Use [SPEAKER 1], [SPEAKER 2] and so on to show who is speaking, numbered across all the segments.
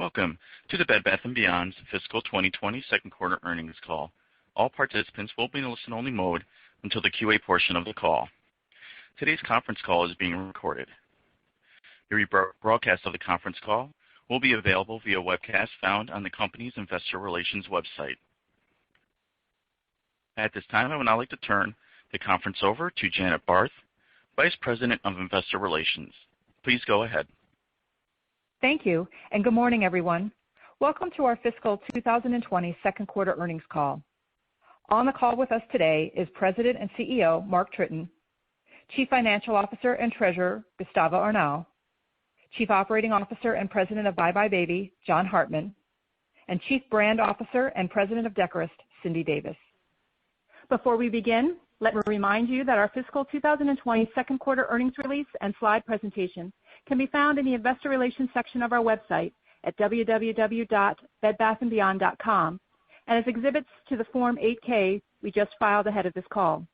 [SPEAKER 1] Welcome to the Bed Bath & Beyond's fiscal 2020 second quarter earnings call. All participants will be in listen-only mode until the QA portion of the call. Today's conference call is being recorded. The rebroadcast of the conference call will be available via webcast found on the company's investor relations website. At this time, I would now like to turn the conference over to Janet Barth, Vice President of Investor Relations. Please go ahead.
[SPEAKER 2] Thank you, and good morning, everyone. Welcome to our fiscal 2020 second quarter earnings call. On the call with us today is President and CEO Mark Tritton, Chief Financial Officer and Treasurer Gustavo Arnao, Chief Operating Officer and President of buybuy BABY John Hartman, and Chief Brand Officer and President of Decorist Cindy Davis. Before we begin, let me remind you that our fiscal 2020 second quarter earnings release and slide presentation can be found in the investor relations section of our website at www.bedbathandbeyond.com and as exhibits to the Form 8-K we just filed ahead of this call.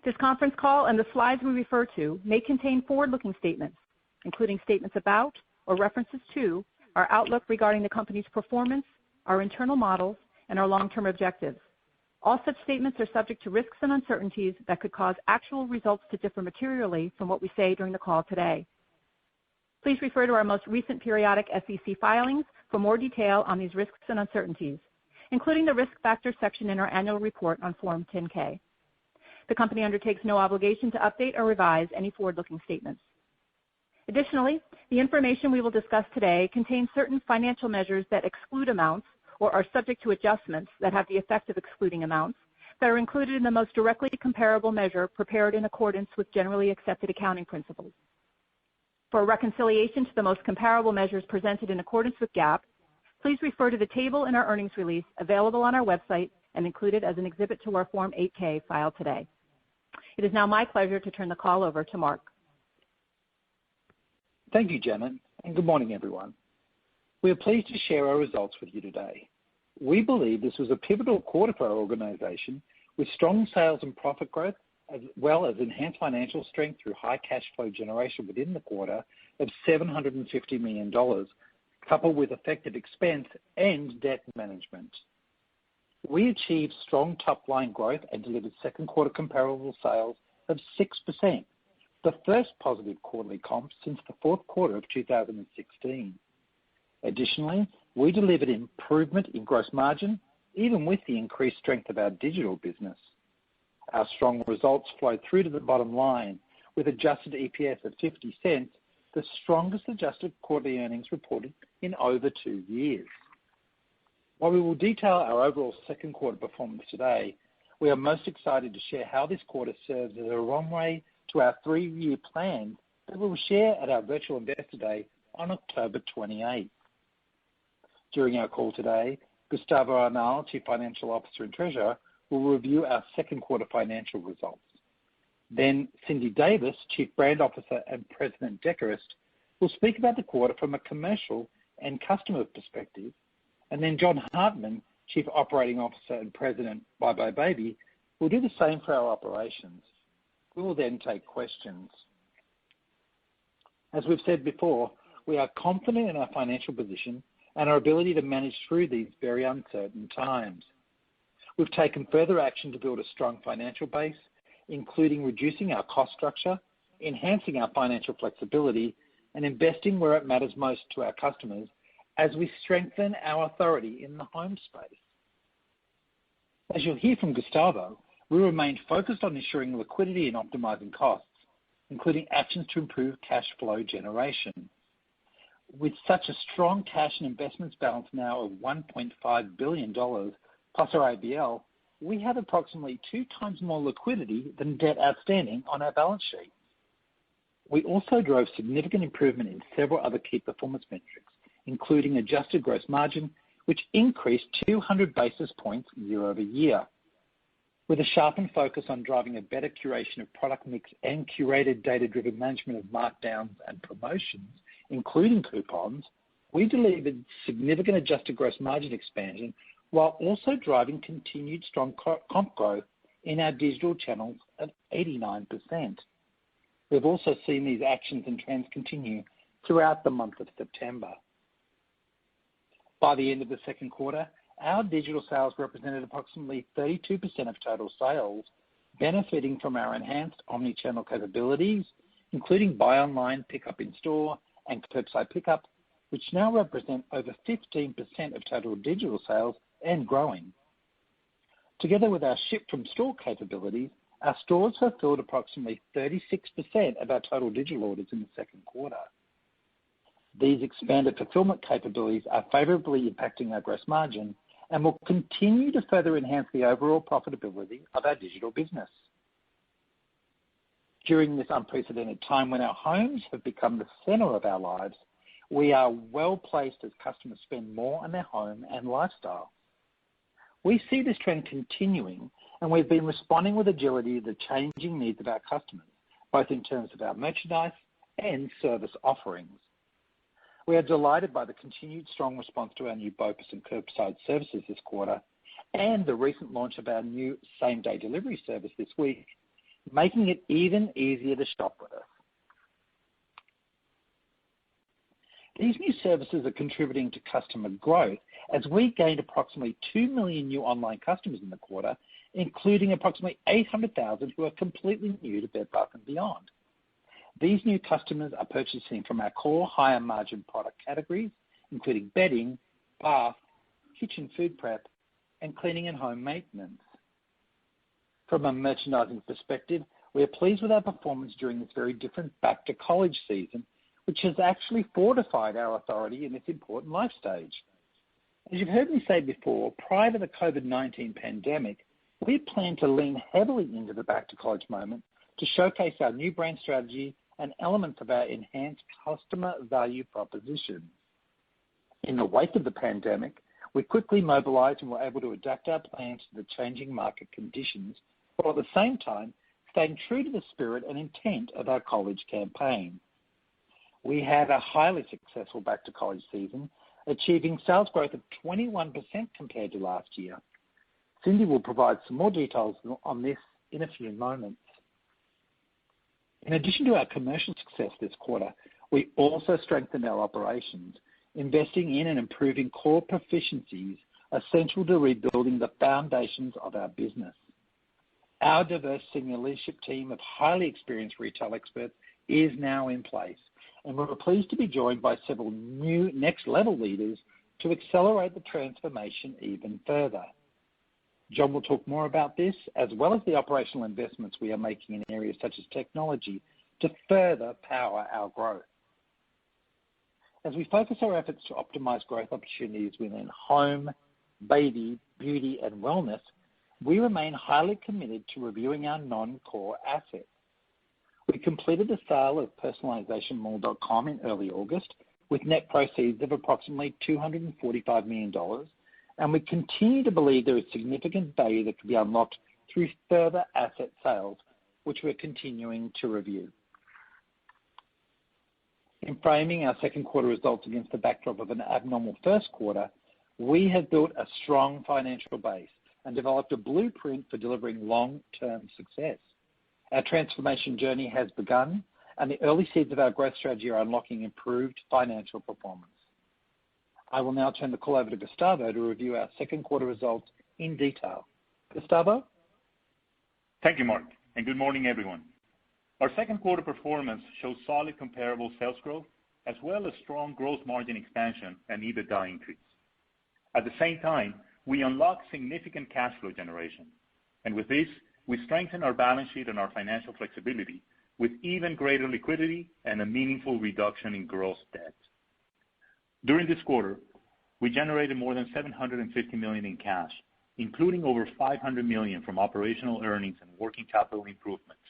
[SPEAKER 2] This conference call and the slides we refer to may contain forward-looking statements, including statements about or references to our outlook regarding the company's performance, our internal models, and our long-term objectives. All such statements are subject to risks and uncertainties that could cause actual results to differ materially from what we say during the call today. Please refer to our most recent periodic SEC filings for more detail on these risks and uncertainties, including the risk factors section in our annual report on Form 10-K. The company undertakes no obligation to update or revise any forward-looking statements. Additionally, the information we will discuss today contains certain financial measures that exclude amounts or are subject to adjustments that have the effect of excluding amounts that are included in the most directly comparable measure prepared in accordance with generally accepted accounting principles. For a reconciliation to the most comparable measures presented in accordance with GAAP, please refer to the table in our earnings release available on our website and included as an exhibit to our Form 8-K filed today. It is now my pleasure to turn the call over to Mark.
[SPEAKER 3] Thank you, Janet, and good morning, everyone. We are pleased to share our results with you today. We believe this was a pivotal quarter for our organization with strong sales and profit growth, as well as enhanced financial strength through high cash flow generation within the quarter of $750 million, coupled with effective expense and debt management. We achieved strong top-line growth and delivered second quarter comparable sales of 6%, the first positive quarterly comp since the fourth quarter of 2016. Additionally, we delivered improvement in gross margin, even with the increased strength of our digital business. Our strong results flowed through to the bottom line with adjusted EPS of 50 cents, the strongest adjusted quarterly earnings reported in over 2 years. While we will detail our overall second quarter performance today, we are most excited to share how this quarter serves as a runway to our 3-year plan that we will share at our virtual Investor Day on October 28th. During our call today, Gustavo Arnao, Chief Financial Officer and Treasurer, will review our second quarter financial results. Then Cindy Davis, Chief Brand Officer and President Decorist, will speak about the quarter from a commercial and customer perspective. And then John Hartman, Chief Operating Officer and President buybuy BABY, will do the same for our operations. We will then take questions. As we've said before, we are confident in our financial position and our ability to manage through these very uncertain times. We've taken further action to build a strong financial base, including reducing our cost structure, enhancing our financial flexibility, and investing where it matters most to our customers as we strengthen our authority in the home space. As you'll hear from Gustavo, we remain focused on ensuring liquidity and optimizing costs, including actions to improve cash flow generation. With such a strong cash and investments balance now of $1.5 billion, plus our ABL, we have approximately 2 times more liquidity than debt outstanding on our balance sheet. We also drove significant improvement in several other key performance metrics, including adjusted gross margin, which increased 200 basis points year over year. With a sharpened focus on driving a better curation of product mix and curated data-driven management of markdowns and promotions, including coupons, we delivered significant adjusted gross margin expansion while also driving continued strong comp growth in our digital channels of 89%. We've also seen these actions and trends continue throughout the month of September. By the end of the second quarter, our digital sales represented approximately 32% of total sales, benefiting from our enhanced omni-channel capabilities, including buy online, pickup in store, and curbside pickup, which now represent over 15% of total digital sales and growing. Together with our ship from store capabilities, our stores fulfilled approximately 36% of our total digital orders in the second quarter. These expanded fulfillment capabilities are favorably impacting our gross margin and will continue to further enhance the overall profitability of our digital business. During this unprecedented time when our homes have become the center of our lives, we are well placed as customers spend more on their home and lifestyle. We see this trend continuing, and we've been responding with agility to the changing needs of our customers, both in terms of our merchandise and service offerings. We are delighted by the continued strong response to our new BOPUS and curbside services this quarter and the recent launch of our new same-day delivery service this week, making it even easier to shop with us. These new services are contributing to customer growth as we gained approximately 2 million new online customers in the quarter, including approximately 800,000 who are completely new to Bed Bath & Beyond. These new customers are purchasing from our core higher margin product categories, including bedding, bath, kitchen food prep, and cleaning and home maintenance. From a merchandising perspective, we are pleased with our performance during this very different back-to-college season, which has actually fortified our authority in this important life stage. As you've heard me say before, prior to the COVID-19 pandemic, we planned to lean heavily into the back-to-college moment to showcase our new brand strategy and elements of our enhanced customer value proposition. In the wake of the pandemic, we quickly mobilized and were able to adapt our plans to the changing market conditions, while at the same time staying true to the spirit and intent of our college campaign. We had a highly successful back-to-college season, achieving sales growth of 21% compared to last year. Cindy will provide some more details on this in a few moments. In addition to our commercial success this quarter, we also strengthened our operations, investing in and improving core proficiencies essential to rebuilding the foundations of our business. Our diverse senior leadership team of highly experienced retail experts is now in place, and we're pleased to be joined by several new next-level leaders to accelerate the transformation even further. John will talk more about this, as well as the operational investments we are making in areas such as technology to further power our growth. As we focus our efforts to optimize growth opportunities within home, baby, beauty, and wellness, we remain highly committed to reviewing our non-core assets. We completed the sale of personalizationmall.com in early August with net proceeds of approximately $245 million, and we continue to believe there is significant value that can be unlocked through further asset sales, which we're continuing to review. In framing our second quarter results against the backdrop of an abnormal first quarter, we have built a strong financial base and developed a blueprint for delivering long-term success. Our transformation journey has begun, and the early seeds of our growth strategy are unlocking improved financial performance. I will now turn the call over to Gustavo to review our second quarter results in detail. Gustavo?
[SPEAKER 4] Thank you, Mark, and good morning, everyone. Our second quarter performance shows solid comparable sales growth, as well as strong gross margin expansion and EBITDA increase. At the same time, we unlocked significant cash flow generation, and with this, we strengthen our balance sheet and our financial flexibility with even greater liquidity and a meaningful reduction in gross debt. During this quarter, we generated more than $750 million in cash, including over $500 million from operational earnings and working capital improvements,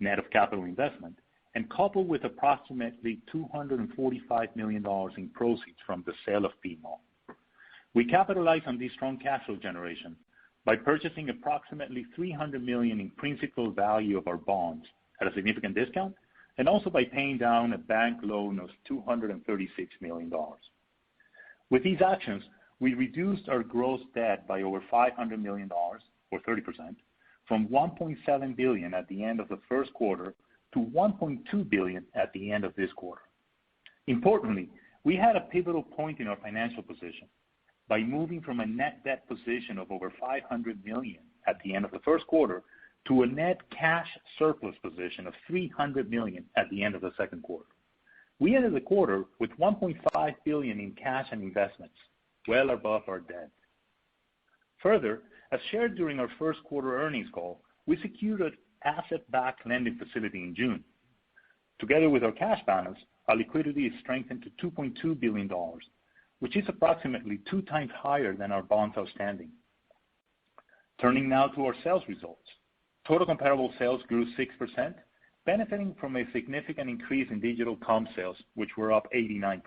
[SPEAKER 4] net of capital investment, and coupled with approximately $245 million in proceeds from the sale of PMall. We capitalized on this strong cash flow generation by purchasing approximately $300 million in principal value of our bonds at a significant discount, and also by paying down a bank loan of $236 million. With these actions, we reduced our gross debt by over $500 million, or 30%, from $1.7 billion at the end of the first quarter to $1.2 billion at the end of this quarter. Importantly, we had a pivotal point in our financial position by moving from a net debt position of over $500 million at the end of the first quarter to a net cash surplus position of $300 million at the end of the second quarter. We ended the quarter with $1.5 billion in cash and investments, well above our debt. Further, as shared during our first quarter earnings call, we secured an asset-backed lending facility in June. Together with our cash balance, our liquidity is strengthened to $2.2 billion, which is approximately 2 times higher than our bonds outstanding. Turning now to our sales results. Total comparable sales grew 6%, benefiting from a significant increase in digital comp sales, which were up 89%.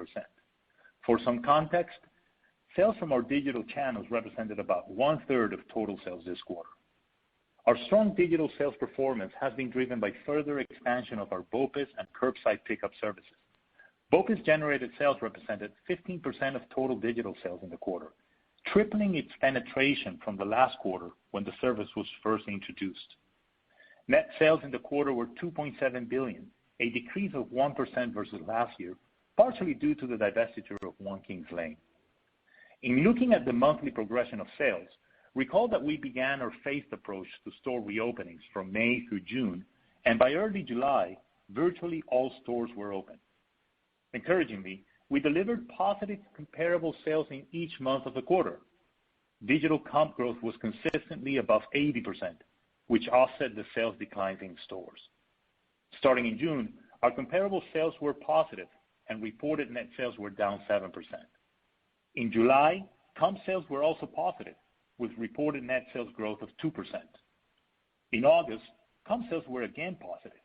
[SPEAKER 4] For some context, sales from our digital channels represented about 1/3 of total sales this quarter. Our strong digital sales performance has been driven by further expansion of our BOPIS and curbside pickup services. BOPIS generated sales represented 15% of total digital sales in the quarter, tripling its penetration from the last quarter when the service was first introduced. Net sales in the quarter were $2.7 billion, a decrease of 1% versus last year, partially due to the divestiture of One Kings Lane. In looking at the monthly progression of sales, recall that we began our phased approach to store reopenings from May through June, and by early July, virtually all stores were open. Encouragingly, we delivered positive comparable sales in each month of the quarter. Digital comp growth was consistently above 80%, which offset the sales declines in stores. Starting in June, our comparable sales were positive, and reported net sales were down 7%. In July, comp sales were also positive, with reported net sales growth of 2%. In August, comp sales were again positive,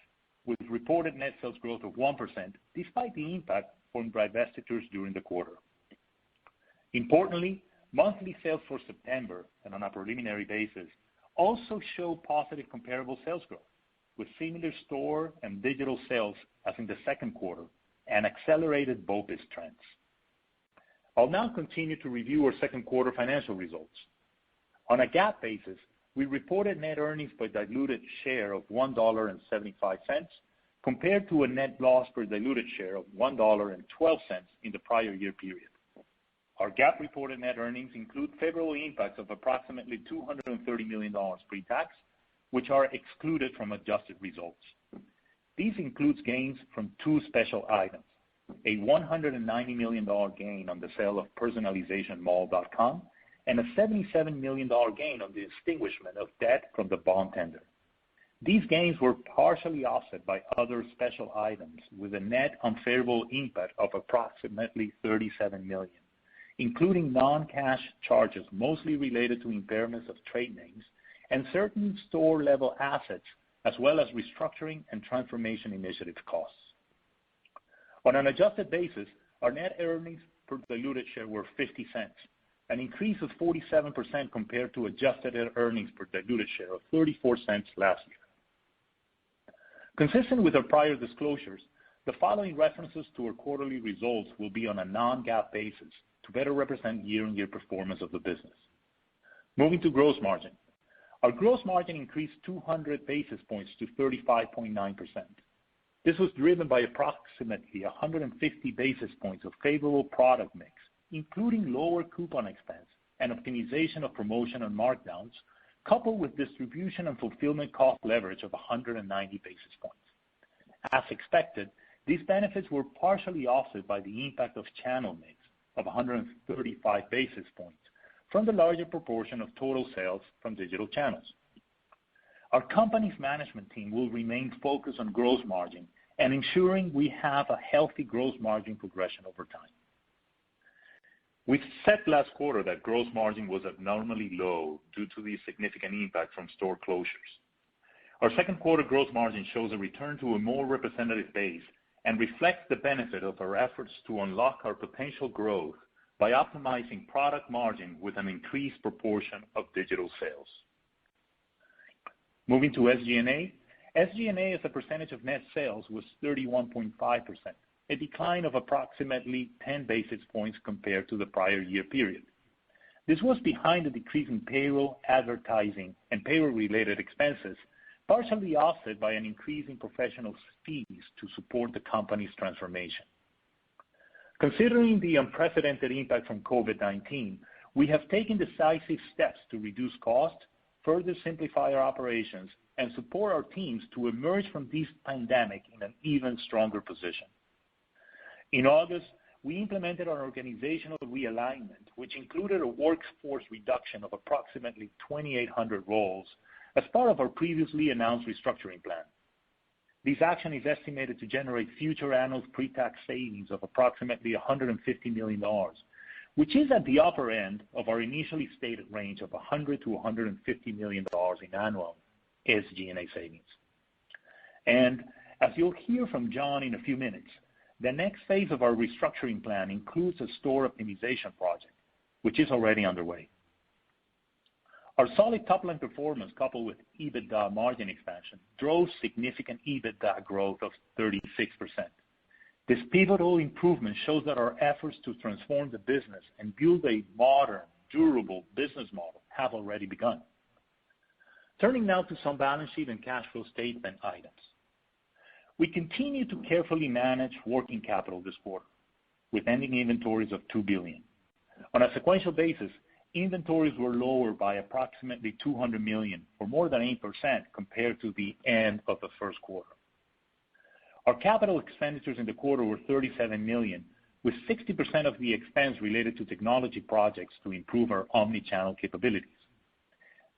[SPEAKER 4] with reported net sales growth of 1%, despite the impact from divestitures during the quarter. Importantly, monthly sales for September, and on a preliminary basis, also show positive comparable sales growth, with similar store and digital sales as in the second quarter and accelerated BOPIS trends. I'll now continue to review our second quarter financial results. On a GAAP basis, we reported net earnings per diluted share of $1.75 compared to a net loss per diluted share of $1.12 in the prior year period. Our GAAP reported net earnings include favorable impacts of approximately $230 million pre-tax, which are excluded from adjusted results. These includes gains from 2 special items, a $190 million gain on the sale of personalizationmall.com and a $77 million gain on the extinguishment of debt from the bond tender. These gains were partially offset by other special items with a net unfavorable impact of approximately $37 million, including non-cash charges mostly related to impairments of trade names and certain store-level assets, as well as restructuring and transformation initiative costs. On an adjusted basis, our net earnings per diluted share were 50 cents, an increase of 47% compared to adjusted earnings per diluted share of 34 cents last year. Consistent with our prior disclosures, the following references to our quarterly results will be on a non-GAAP basis to better represent year-on-year performance of the business. Moving to gross margin. Our gross margin increased 200 basis points to 35.9%. This was driven by approximately 150 basis points of favorable product mix, including lower coupon expense and optimization of promotion and markdowns, coupled with distribution and fulfillment cost leverage of 190 basis points. As expected, these benefits were partially offset by the impact of channel mix of 135 basis points from the larger proportion of total sales from digital channels. Our company's management team will remain focused on gross margin and ensuring we have a healthy gross margin progression over time. We said last quarter that gross margin was abnormally low due to the significant impact from store closures. Our second quarter gross margin shows a return to a more representative base and reflects the benefit of our efforts to unlock our potential growth by optimizing product margin with an increased proportion of digital sales. Moving to SGNA. SGNA as a percentage of net sales was 31.5%, a decline of approximately 10 basis points compared to the prior year period. This was behind a decrease in payroll, advertising, and payroll-related expenses, partially offset by an increase in professional fees to support the company's transformation. Considering the unprecedented impact from COVID-19, we have taken decisive steps to reduce cost, further simplify our operations, and support our teams to emerge from this pandemic in an even stronger position. In August, we implemented our organizational realignment, which included a workforce reduction of approximately 2,800 roles as part of our previously announced restructuring plan. This action is estimated to generate future annual pre-tax savings of approximately $150 million, which is at the upper end of our initially stated range of $100 to $150 million in annual Sgna savings. And as you'll hear from John in a few minutes, the next phase of our restructuring plan includes a store optimization project, which is already underway. Our solid top-line performance, coupled with EBITDA margin expansion, drove significant EBITDA growth of 36%. This pivotal improvement shows that our efforts to transform the business and build a modern, durable business model have already begun. Turning now to some balance sheet and cash flow statement items. We continue to carefully manage working capital this quarter, with ending inventories of $2 billion. On a sequential basis, inventories were lower by approximately $200 million, or more than 8% compared to the end of the first quarter. Our capital expenditures in the quarter were $37 million, with 60% of the expense related to technology projects to improve our omni-channel capabilities.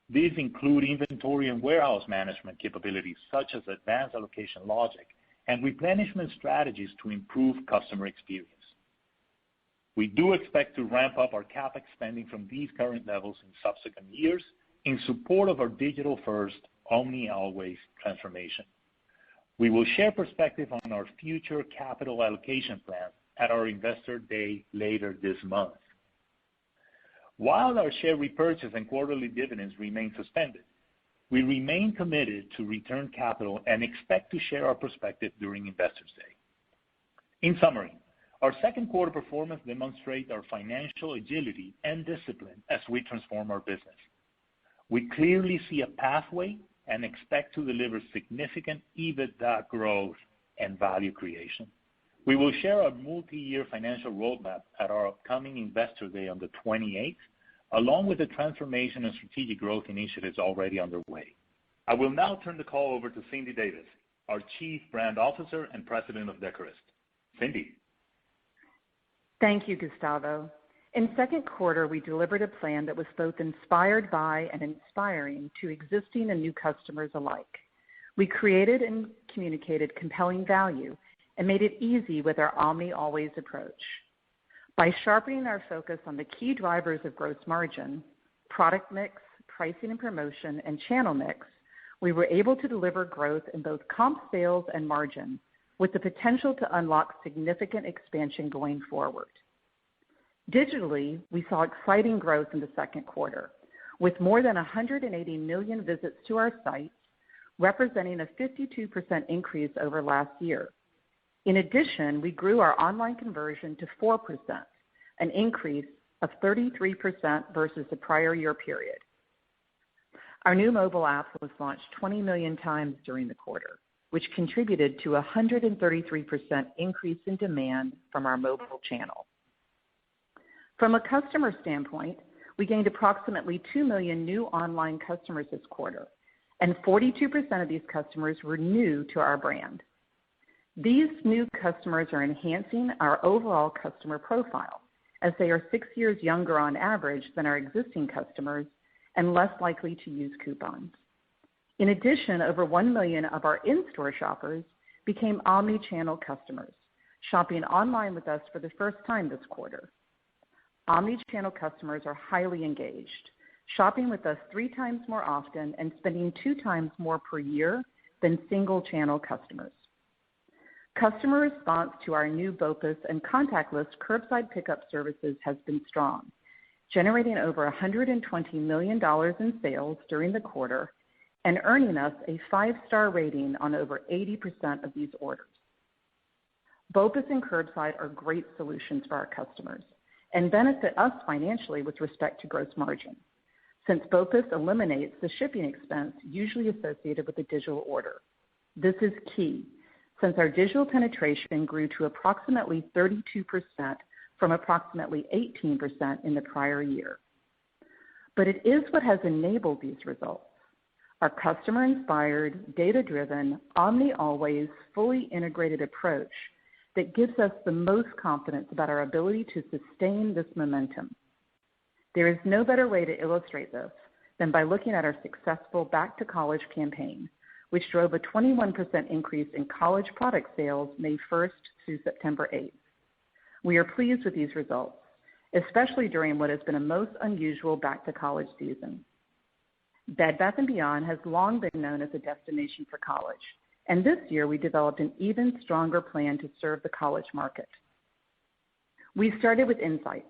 [SPEAKER 4] These include inventory and warehouse management capabilities such as advanced allocation logic and replenishment strategies to improve customer experience. We do expect to ramp up our CapEx spending from these current levels in subsequent years in support of our digital-first, omni-always transformation. We will share perspective on our future capital allocation plan at our Investor Day later this month. While our share repurchase and quarterly dividends remain suspended, we remain committed to return capital and expect to share our perspective during Investors Day. In summary, our second quarter performance demonstrates our financial agility and discipline as we transform our business. We clearly see a pathway and expect to deliver significant EBITDA growth and value creation. We will share our multi-year financial roadmap at our upcoming Investor Day on the 28th, along with the transformation and strategic growth initiatives already underway. I will now turn the call over to Cindy Davis, our Chief Brand Officer and President of Decorist. Cindy.
[SPEAKER 5] Thank you, Gustavo. In second quarter, we delivered a plan that was both inspired by and inspiring to existing and new customers alike. We created and communicated compelling value and made it easy with our omni-always approach. By sharpening our focus on the key drivers of gross margin, product mix, pricing and promotion, and channel mix, we were able to deliver growth in both comp sales and margin, with the potential to unlock significant expansion going forward. Digitally, we saw exciting growth in the second quarter, with more than 180 million visits to our sites, representing a 52% increase over last year. In addition, we grew our online conversion to 4%, an increase of 33% versus the prior year period. Our new mobile app was launched 20 million times during the quarter, which contributed to a 133% increase in demand from our mobile channel. From a customer standpoint, we gained approximately 2 million new online customers this quarter, and 42% of these customers were new to our brand. These new customers are enhancing our overall customer profile, as they are 6 years younger on average than our existing customers and less likely to use coupons. In addition, over 1 million of our in-store shoppers became omni-channel customers, shopping online with us for the first time this quarter. Omni-channel customers are highly engaged, shopping with us 3 times more often and spending 2 times more per year than single-channel customers. Customer response to our new BOPUS and contactless curbside pickup services has been strong, generating over $120 million in sales during the quarter and earning us a 5-star rating on over 80% of these orders. BOPUS and curbside are great solutions for our customers and benefit us financially with respect to gross margin, since BOPUS eliminates the shipping expense usually associated with a digital order. This is key, since our digital penetration grew to approximately 32% from approximately 18% in the prior year. but it is what has enabled these results. Our customer-inspired, data-driven, omni-always, fully integrated approach that gives us the most confidence about our ability to sustain this momentum. There is no better way to illustrate this than by looking at our successful Back to College campaign, which drove a 21% increase in college product sales May 1st through September 8th. We are pleased with these results, especially during what has been a most unusual Back to College season. Bed Bath & Beyond has long been known as a destination for college, and this year we developed an even stronger plan to serve the college market. We started with insights,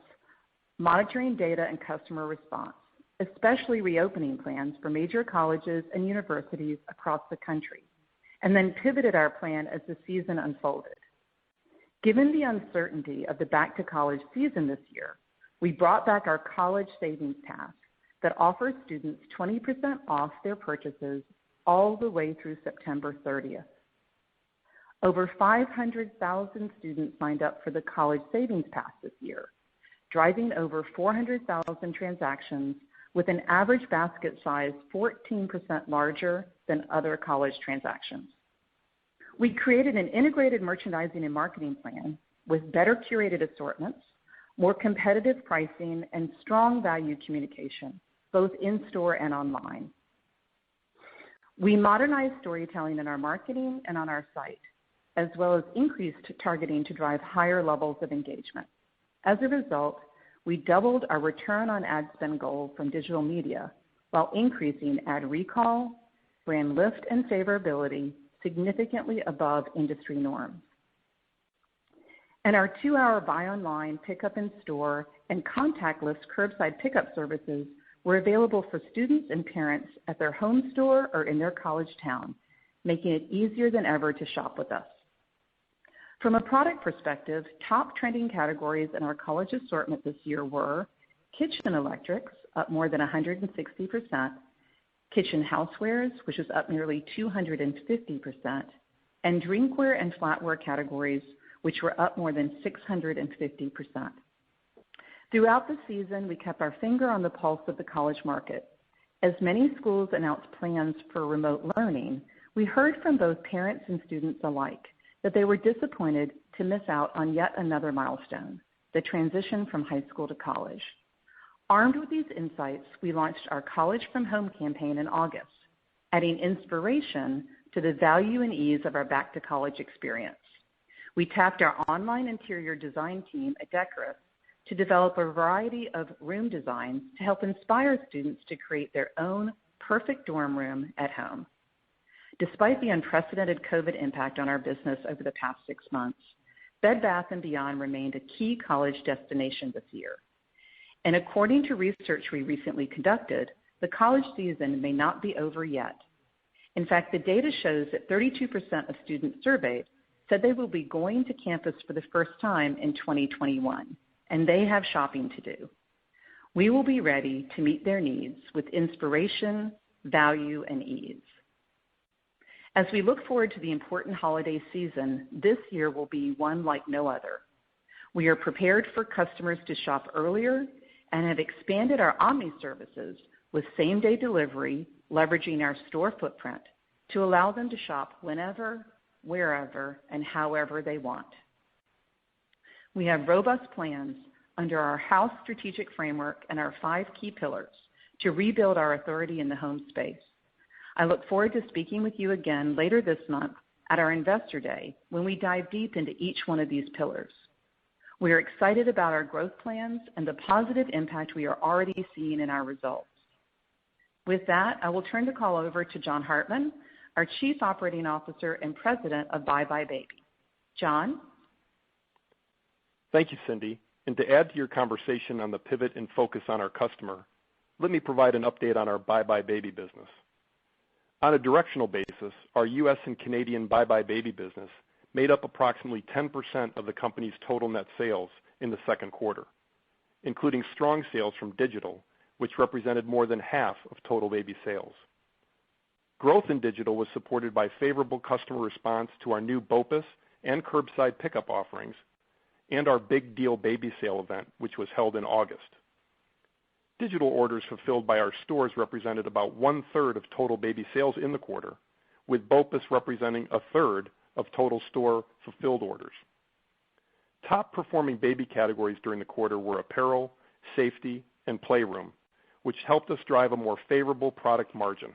[SPEAKER 5] monitoring data and customer response, especially reopening plans for major colleges and universities across the country, and then pivoted our plan as the season unfolded. Given the uncertainty of the Back to College season this year, we brought back our college savings task that offers students 20% off their purchases all the way through September 30th. Over 500,000 students signed up for the College Savings Pass this year, driving over 400,000 transactions with an average basket size 14% larger than other college transactions. We created an integrated merchandising and marketing plan with better curated assortments, more competitive pricing, and strong value communication, both in-store and online. We modernized storytelling in our marketing and on our site, as well as increased targeting to drive higher levels of engagement. As a result, we doubled our return on ad spend goal from digital media while increasing ad recall, brand lift, and favorability significantly above industry norms. And our 2-hour buy online, pickup in store, and contactless curbside pickup services were available for students and parents at their home store or in their college town, making it easier than ever to shop with us. From a product perspective, top trending categories in our college assortment this year were kitchen electrics, up more than 160%, kitchen housewares, which is up nearly 250%, and drinkware and flatware categories, which were up more than 650%. Throughout the season, we kept our finger on the pulse of the college market. As many schools announced plans for remote learning, we heard from both parents and students alike that they were disappointed to miss out on yet another milestone, the transition from high school to college. Armed with these insights, we launched our College from Home campaign in August, adding inspiration to the value and ease of our Back to College experience. We tapped our online interior design team at Decorous to develop a variety of room designs to help inspire students to create their own perfect dorm room at home. Despite the unprecedented COVID impact on our business over the past 6 months, Bed Bath & Beyond remained a key college destination this year. And according to research we recently conducted, the college season may not be over yet. In fact, the data shows that 32% of students surveyed said they will be going to campus for the first time in 2021, and they have shopping to do. We will be ready to meet their needs with inspiration, value, and ease. As we look forward to the important holiday season, this year will be one like no other. We are prepared for customers to shop earlier and have expanded our omni services with same-day delivery, leveraging our store footprint to allow them to shop whenever, wherever, and however they want. We have robust plans under our house strategic framework and our 5 key pillars to rebuild our authority in the home space. I look forward to speaking with you again later this month at our Investor Day when we dive deep into each one of these pillars. We are excited about our growth plans and the positive impact we are already seeing in our results. With that, I will turn the call over to John Hartman, our Chief Operating Officer and President of buybuy BABY. John?
[SPEAKER 6] Thank you, Cindy. And to add to your conversation on the pivot and focus on our customer, let me provide an update on our buybuy BABY business. On a directional basis, our U.S. and Canadian buybuy BABY business made up approximately 10% of the company's total net sales in the second quarter, including strong sales from digital, which represented more than half of total baby sales. Growth in digital was supported by favorable customer response to our new BOPUS and curbside pickup offerings and our Big Deal Baby Sale event, which was held in August. Digital orders fulfilled by our stores represented about 1/3 of total baby sales in the quarter, with BOPUS representing 1/3 of total store fulfilled orders. Top performing baby categories during the quarter were apparel, safety, and playroom, which helped us drive a more favorable product margin.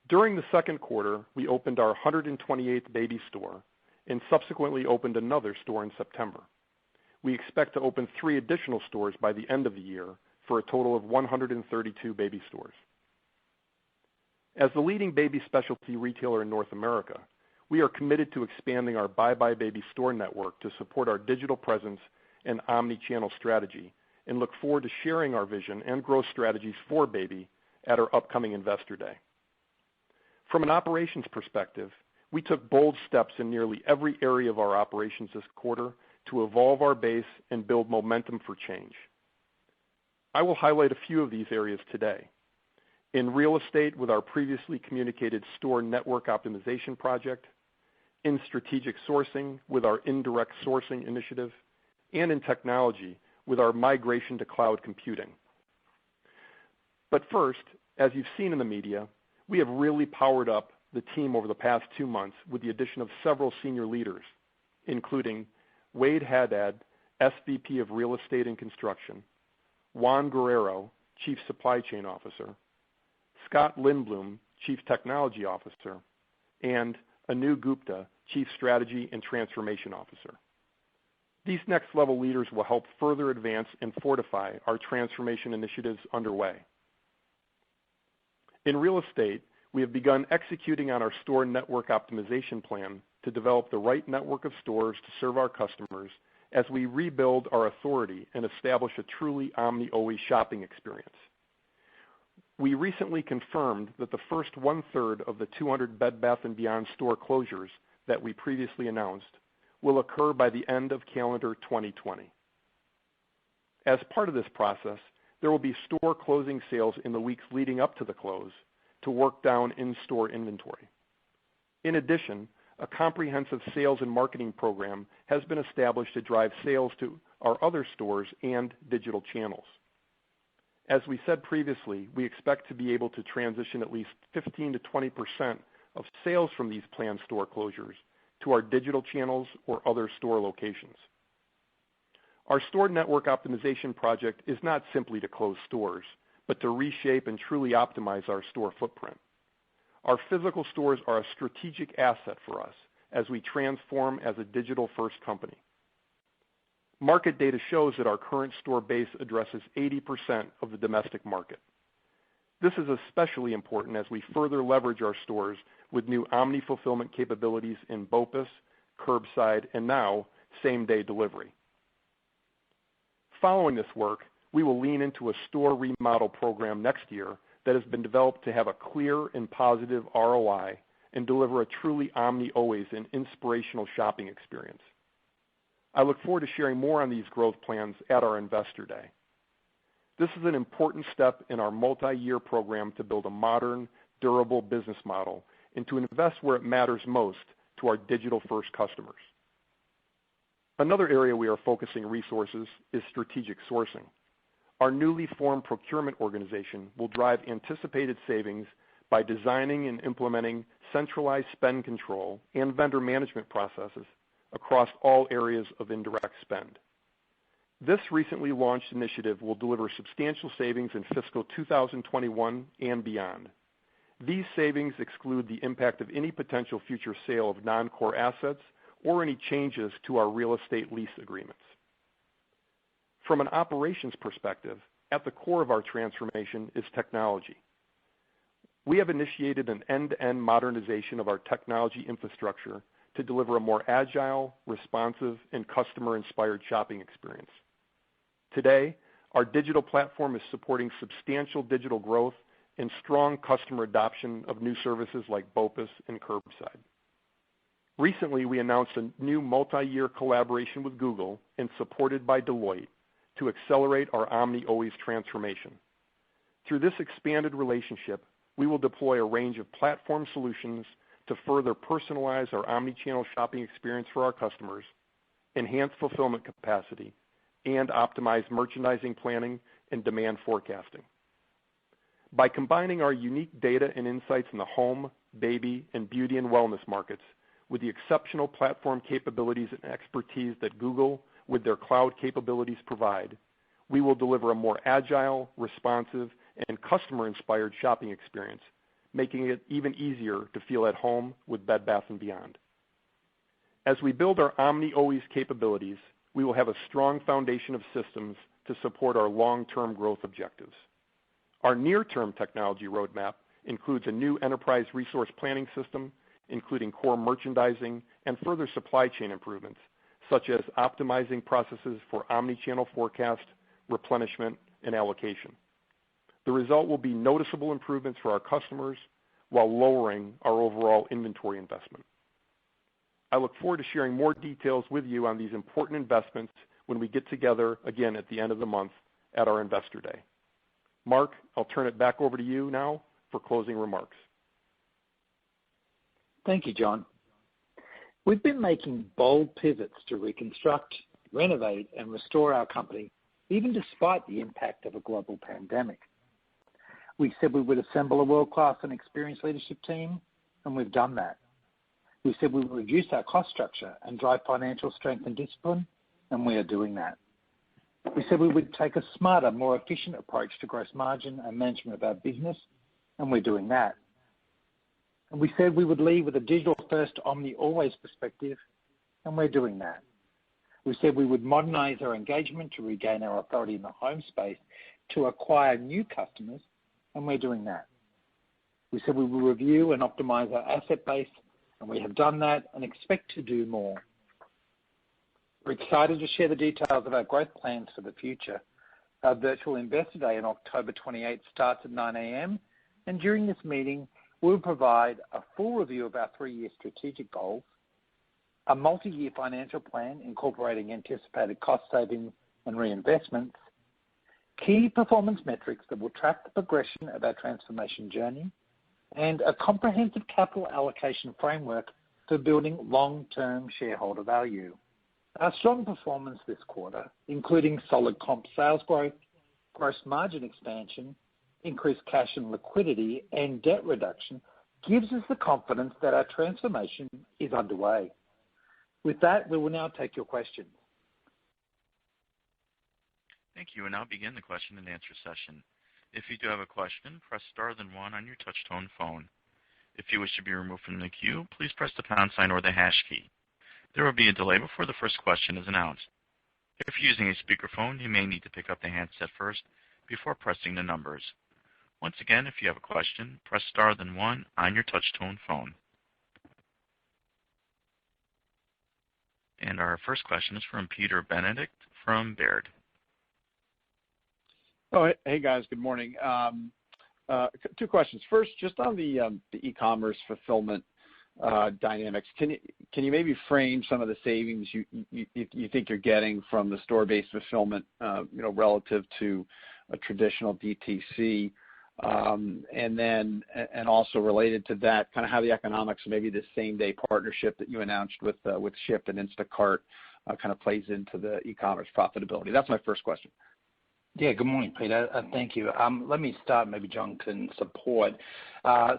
[SPEAKER 6] During the second quarter, we opened our 128th baby store and subsequently opened another store in September. We expect to open 3 additional stores by the end of the year for a total of 132 baby stores. As the leading baby specialty retailer in North America, we are committed to expanding our buybuy BABY store network to support our digital presence and omni-channel strategy, and look forward to sharing our vision and growth strategies for baby at our upcoming Investor Day. From an operations perspective, we took bold steps in nearly every area of our operations this quarter to evolve our base and build momentum for change. I will highlight a few of these areas today. In real estate with our previously communicated store network optimization project, in strategic sourcing with our indirect sourcing initiative, and in technology with our migration to cloud computing. But first, as you've seen in the media, we have really powered up the team over the past 2 months with the addition of several senior leaders, including Wade Haddad, SVP of Real Estate and Construction, Juan Guerrero, Chief Supply Chain Officer, Scott Lindblom, Chief Technology Officer, and Anu Gupta, Chief Strategy and Transformation Officer. These next-level leaders will help further advance and fortify our transformation initiatives underway. In real estate, we have begun executing on our store network optimization plan to develop the right network of stores to serve our customers as we rebuild our authority and establish a truly omni-always shopping experience. We recently confirmed that the first 1/3 of the 200 Bed Bath & Beyond store closures that we previously announced will occur by the end of calendar 2020. As part of this process, there will be store closing sales in the weeks leading up to the close to work down in-store inventory. In addition, a comprehensive sales and marketing program has been established to drive sales to our other stores and digital channels. As we said previously, we expect to be able to transition at least 15 to 20% of sales from these planned store closures to our digital channels or other store locations. Our store network optimization project is not simply to close stores, but to reshape and truly optimize our store footprint. Our physical stores are a strategic asset for us as we transform as a digital-first company. Market data shows that our current store base addresses 80% of the domestic market. This is especially important as we further leverage our stores with new omni-fulfillment capabilities in BOPUS, curbside, and now same-day delivery. Following this work, we will lean into a store remodel program next year that has been developed to have a clear and positive ROI and deliver a truly omni-always and inspirational shopping experience. I look forward to sharing more on these growth plans at our Investor Day. This is an important step in our multi-year program to build a modern, durable business model and to invest where it matters most to our digital-first customers. Another area we are focusing resources is strategic sourcing. Our newly formed procurement organization will drive anticipated savings by designing and implementing centralized spend control and vendor management processes across all areas of indirect spend. This recently launched initiative will deliver substantial savings in fiscal 2021 and beyond. These savings exclude the impact of any potential future sale of non-core assets or any changes to our real estate lease agreements. From an operations perspective, at the core of our transformation is technology. We have initiated an end-to-end modernization of our technology infrastructure to deliver a more agile, responsive, and customer-inspired shopping experience. Today, our digital platform is supporting substantial digital growth and strong customer adoption of new services like BOPUS and curbside. Recently, we announced a new multi-year collaboration with Google and supported by Deloitte to accelerate our omni-always transformation. Through this expanded relationship, we will deploy a range of platform solutions to further personalize our omni-channel shopping experience for our customers, enhance fulfillment capacity, and optimize merchandising planning and demand forecasting. By combining our unique data and insights in the home, baby, and beauty and wellness markets with the exceptional platform capabilities and expertise that Google, with their cloud capabilities, provide, we will deliver a more agile, responsive, and customer-inspired shopping experience, making it even easier to feel at home with Bed Bath & Beyond. As we build our Omni-Always capabilities, we will have a strong foundation of systems to support our long-term growth objectives. Our near-term technology roadmap includes a new enterprise resource planning system, including core merchandising and further supply chain improvements, such as optimizing processes for omni-channel forecast, replenishment, and allocation. The result will be noticeable improvements for our customers while lowering our overall inventory investment. I look forward to sharing more details with you on these important investments when we get together again at the end of the month at our Investor Day. Mark, I'll turn it back over to you now for closing remarks.
[SPEAKER 3] Thank you, John. We've been making bold pivots to reconstruct, renovate, and restore our company, even despite the impact of a global pandemic. We said we would assemble a world-class and experienced leadership team, and we've done that. We said we would reduce our cost structure and drive financial strength and discipline, and we are doing that. We said we would take a smarter, more efficient approach to gross margin and management of our business, and we're doing that. And we said we would lead with a digital-first Omni-Always perspective, and we're doing that. We said we would modernize our engagement to regain our authority in the home space to acquire new customers, and we're doing that. We said we will review and optimize our asset base, and we have done that and expect to do more. We're excited to share the details of our growth plans for the future. Our virtual Investor Day on October 28th starts at 9 a.m., and during this meeting, we'll provide a full review of our 3-year strategic goals, a multi-year financial plan incorporating anticipated cost savings and reinvestments, key performance metrics that will track the progression of our transformation journey, and a comprehensive capital allocation framework for building long-term shareholder value. Our strong performance this quarter, including solid comp sales growth, gross margin expansion, increased cash and liquidity, and debt reduction, gives us the confidence that our transformation is underway. With that, we will now take your questions.
[SPEAKER 1] Thank you. And now begin the question and answer session. If you do have a question, press star then 1 on your touch-tone phone. If you wish to be removed from the queue, please press the pound sign or the hash key. There will be a delay before the first question is announced. If you're using a speakerphone, you may need to pick up the handset first before pressing the numbers. Once again, if you have a question, press star then 1 on your touch-tone phone. And our first question is from Peter Benedict from Baird.
[SPEAKER 7] Oh, hey guys, good morning. 2 questions. First, just on the e-commerce fulfillment dynamics, can you maybe frame some of the savings you think you're getting from the store-based fulfillment, relative to a traditional DTC, and also related to that, kind of how the economics, maybe the same-day partnership that you announced with Shipt and Instacart, kind of plays into the e-commerce profitability. That's my first question.
[SPEAKER 3] Yeah, good morning, Peter. Thank you. Let me start, maybe John can support.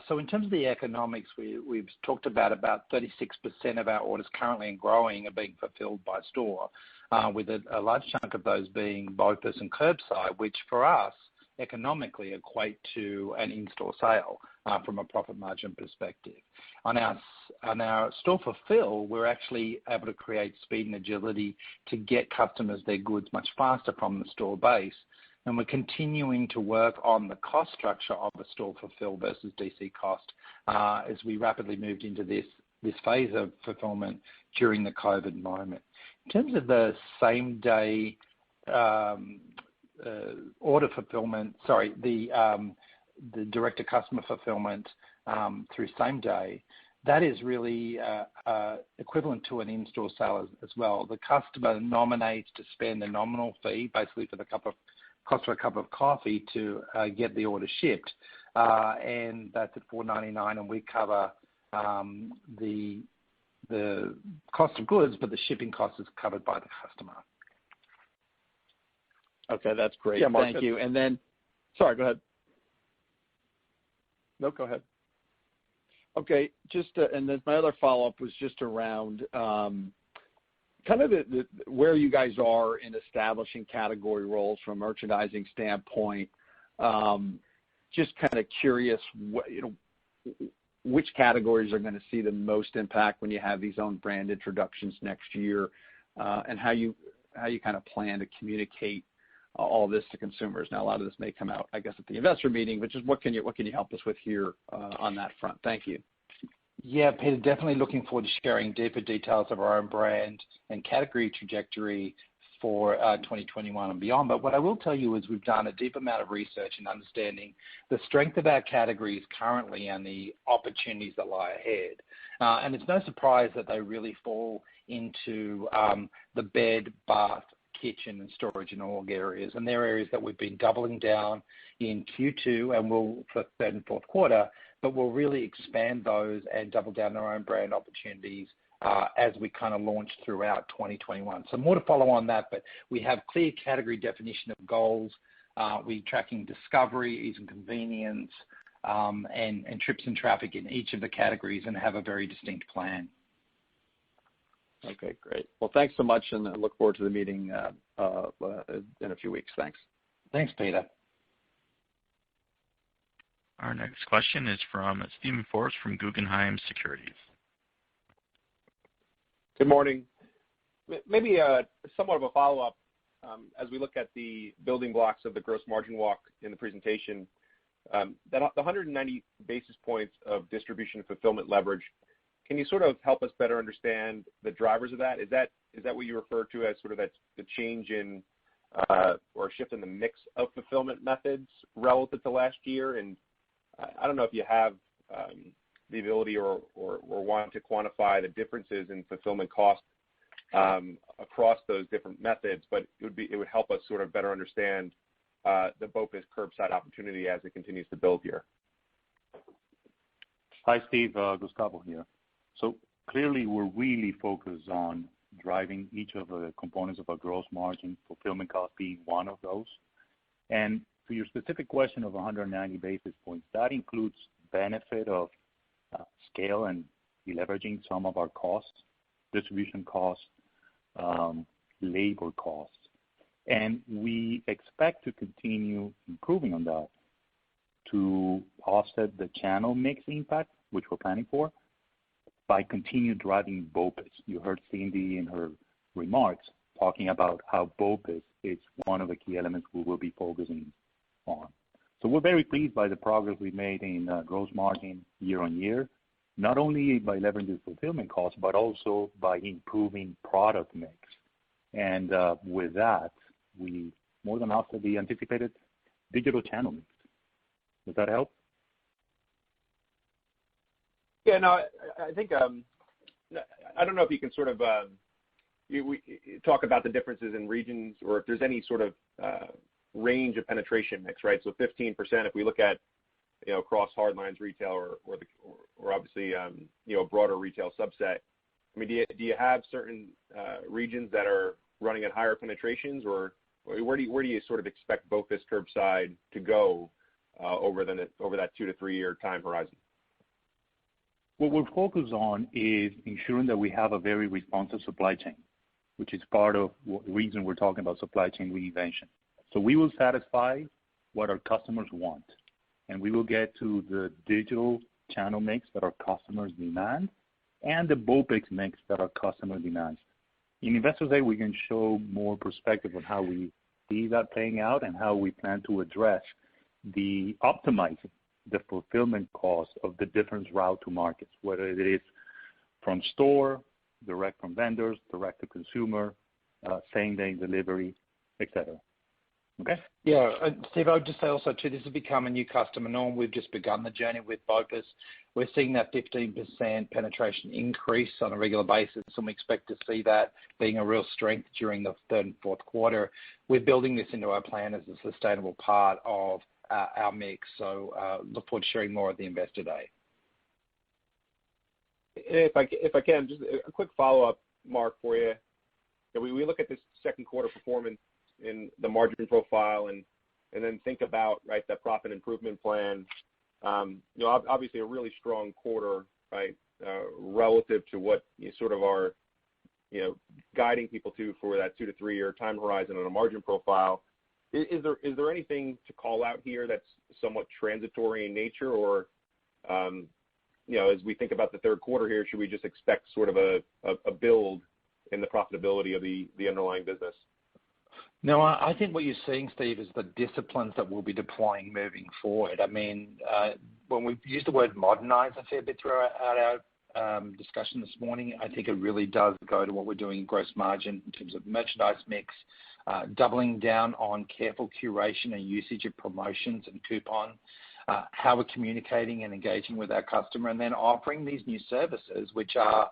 [SPEAKER 3] So in terms of the economics, we've talked about 36% of our orders currently and growing are being fulfilled by store, with a large chunk of those being BOPUS and curbside, which for us economically equate to an in-store sale from a profit margin perspective. On our store fulfill, we're actually able to create speed and agility to get customers their goods much faster from the store base. And we're continuing to work on the cost structure of a store fulfill versus DC cost as we rapidly moved into this phase of fulfillment during the COVID moment. In terms of the same day order fulfillment, the direct-to-customer fulfillment through same day, that is really equivalent to an in-store sale as well. The customer nominates to spend a nominal fee, basically for the cost of a cup of coffee to get the order shipped, and that's at $4.99, and we cover the cost of goods, but the shipping cost is covered by the customer.
[SPEAKER 7] Okay, that's great.
[SPEAKER 6] Yeah, Mark,
[SPEAKER 7] Thank you. And then, sorry, go ahead.
[SPEAKER 6] No, go ahead.
[SPEAKER 7] Okay, and then my other follow-up was just around kind of where you guys are in establishing category roles from a merchandising standpoint. Just kind of curious, which categories are going to see the most impact when you have these own brand introductions next year, and how you kind of plan to communicate all this to consumers. Now, a lot of this may come out, I guess, at the investor meeting, but just what can you help us with here on that front? Thank you.
[SPEAKER 3] Yeah, Peter, definitely looking forward to sharing deeper details of our own brand and category trajectory for 2021 and beyond. But what I will tell you is we've done a deep amount of research in understanding the strength of our categories currently and the opportunities that lie ahead. And it's no surprise that they really fall into the bed, bath, kitchen, and storage and all areas. And they're areas that we've been doubling down in Q2 and will for third and fourth quarter, but we'll really expand those and double down our own brand opportunities as we kind of launch throughout 2021. So more to follow on that, but we have clear category definition of goals. We're tracking discovery, ease and convenience, and trips and traffic in each of the categories and have a very distinct plan.
[SPEAKER 7] Okay, great. Well, thanks so much, and I look forward to the meeting in a few weeks. Thanks.
[SPEAKER 3] Thanks, Peter.
[SPEAKER 1] Our next question is from Steven Forbes from Guggenheim Securities.
[SPEAKER 8] Good morning. Maybe somewhat of a follow-up as we look at the building blocks of the gross margin walk in the presentation. The 190 basis points of distribution and fulfillment leverage, can you sort of help us better understand the drivers of that? Is that what you refer to as sort of that the change in or shift in the mix of fulfillment methods relative to last year? And I don't know if you have the ability or want to quantify the differences in fulfillment costs across those different methods, but it would help us sort of better understand the BOPIS curbside opportunity as it continues to build here.
[SPEAKER 4] Hi, Steve. Gustavo here. So clearly, we're really focused on driving each of the components of our gross margin, fulfillment cost being one of those. And to your specific question of 190 basis points, that includes benefit of scale and deleveraging some of our costs, distribution costs, labor costs. And we expect to continue improving on that to offset the channel mix impact, which we're planning for, by continue driving BOPIS. You heard Cindy in her remarks talking about how BOPIS is one of the key elements we will be focusing on. So we're very pleased by the progress we made in gross margin year on year, not only by leveraging fulfillment costs, but also by improving product mix. And with that, we more than offset the anticipated digital channel mix. Does that help?
[SPEAKER 8] Yeah, no, I think I don't know if you can sort of we talk about the differences in regions or if there's any sort of range of penetration mix, right? So 15%, if we look at across hardlines retail or obviously a broader retail subset. I mean, do you have certain regions that are running at higher penetrations, or where do you sort of expect BOPIS curbside to go over that 2 to 3 year time horizon?
[SPEAKER 4] What we're focused on is ensuring that we have a very responsive supply chain, which is part of the reason we're talking about supply chain reinvention. So we will satisfy what our customers want, and we will get to the digital channel mix that our customers demand and the BOPIS mix that our customer demands. In Investors Day, we can show more perspective on how we see that playing out and how we plan to address the optimizing the fulfillment cost of the different route to markets, whether it is from store, direct from vendors, direct to consumer, same-day delivery, et cetera. Okay?
[SPEAKER 3] Yeah, Steve, I would just say also, too, this has become a new customer norm. We've just begun the journey with BOPIS. We're seeing that 15% penetration increase on a regular basis, and we expect to see that being a real strength during the third and fourth quarter. We're building this into our plan as a sustainable part of our mix, so look forward to sharing more at the Investor Day.
[SPEAKER 8] If I can, just a quick follow-up, Mark, for you. We look at this second quarter performance in the margin profile and then think about, right, that profit improvement plan. Obviously a really strong quarter, right, relative to what you sort of are, guiding people to for that 2 to 3 year time horizon on a margin profile. Is there anything to call out here that's somewhat transitory in nature, or as we think about the third quarter here, should we just expect sort of a build in the profitability of the underlying business?
[SPEAKER 3] No, I think what you're seeing, Steve, is the disciplines that we'll be deploying moving forward. I mean, when we've used the word modernize a fair bit throughout our discussion this morning, I think it really does go to what we're doing in gross margin in terms of merchandise mix, doubling down on careful curation and usage of promotions and coupons, how we're communicating and engaging with our customer, and then offering these new services, which are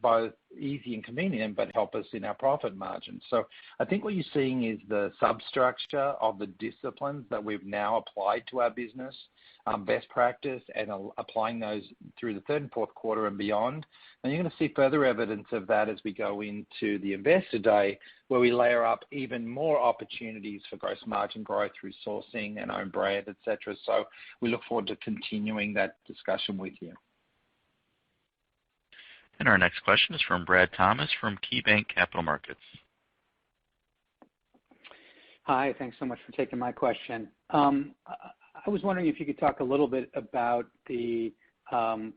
[SPEAKER 3] both easy and convenient, but help us in our profit margin. So I think what you're seeing is the substructure of the disciplines that we've now applied to our business, best practice, and applying those through the third and fourth quarter and beyond. And you're going to see further evidence of that as we go into the Investor Day, where we layer up even more opportunities for gross margin growth through sourcing and own brand, et cetera. So we look forward to continuing that discussion with you.
[SPEAKER 1] And our next question is from Brad Thomas from KeyBanc Capital Markets.
[SPEAKER 9] Hi, thanks so much for taking my question. I was wondering if you could talk a little bit about the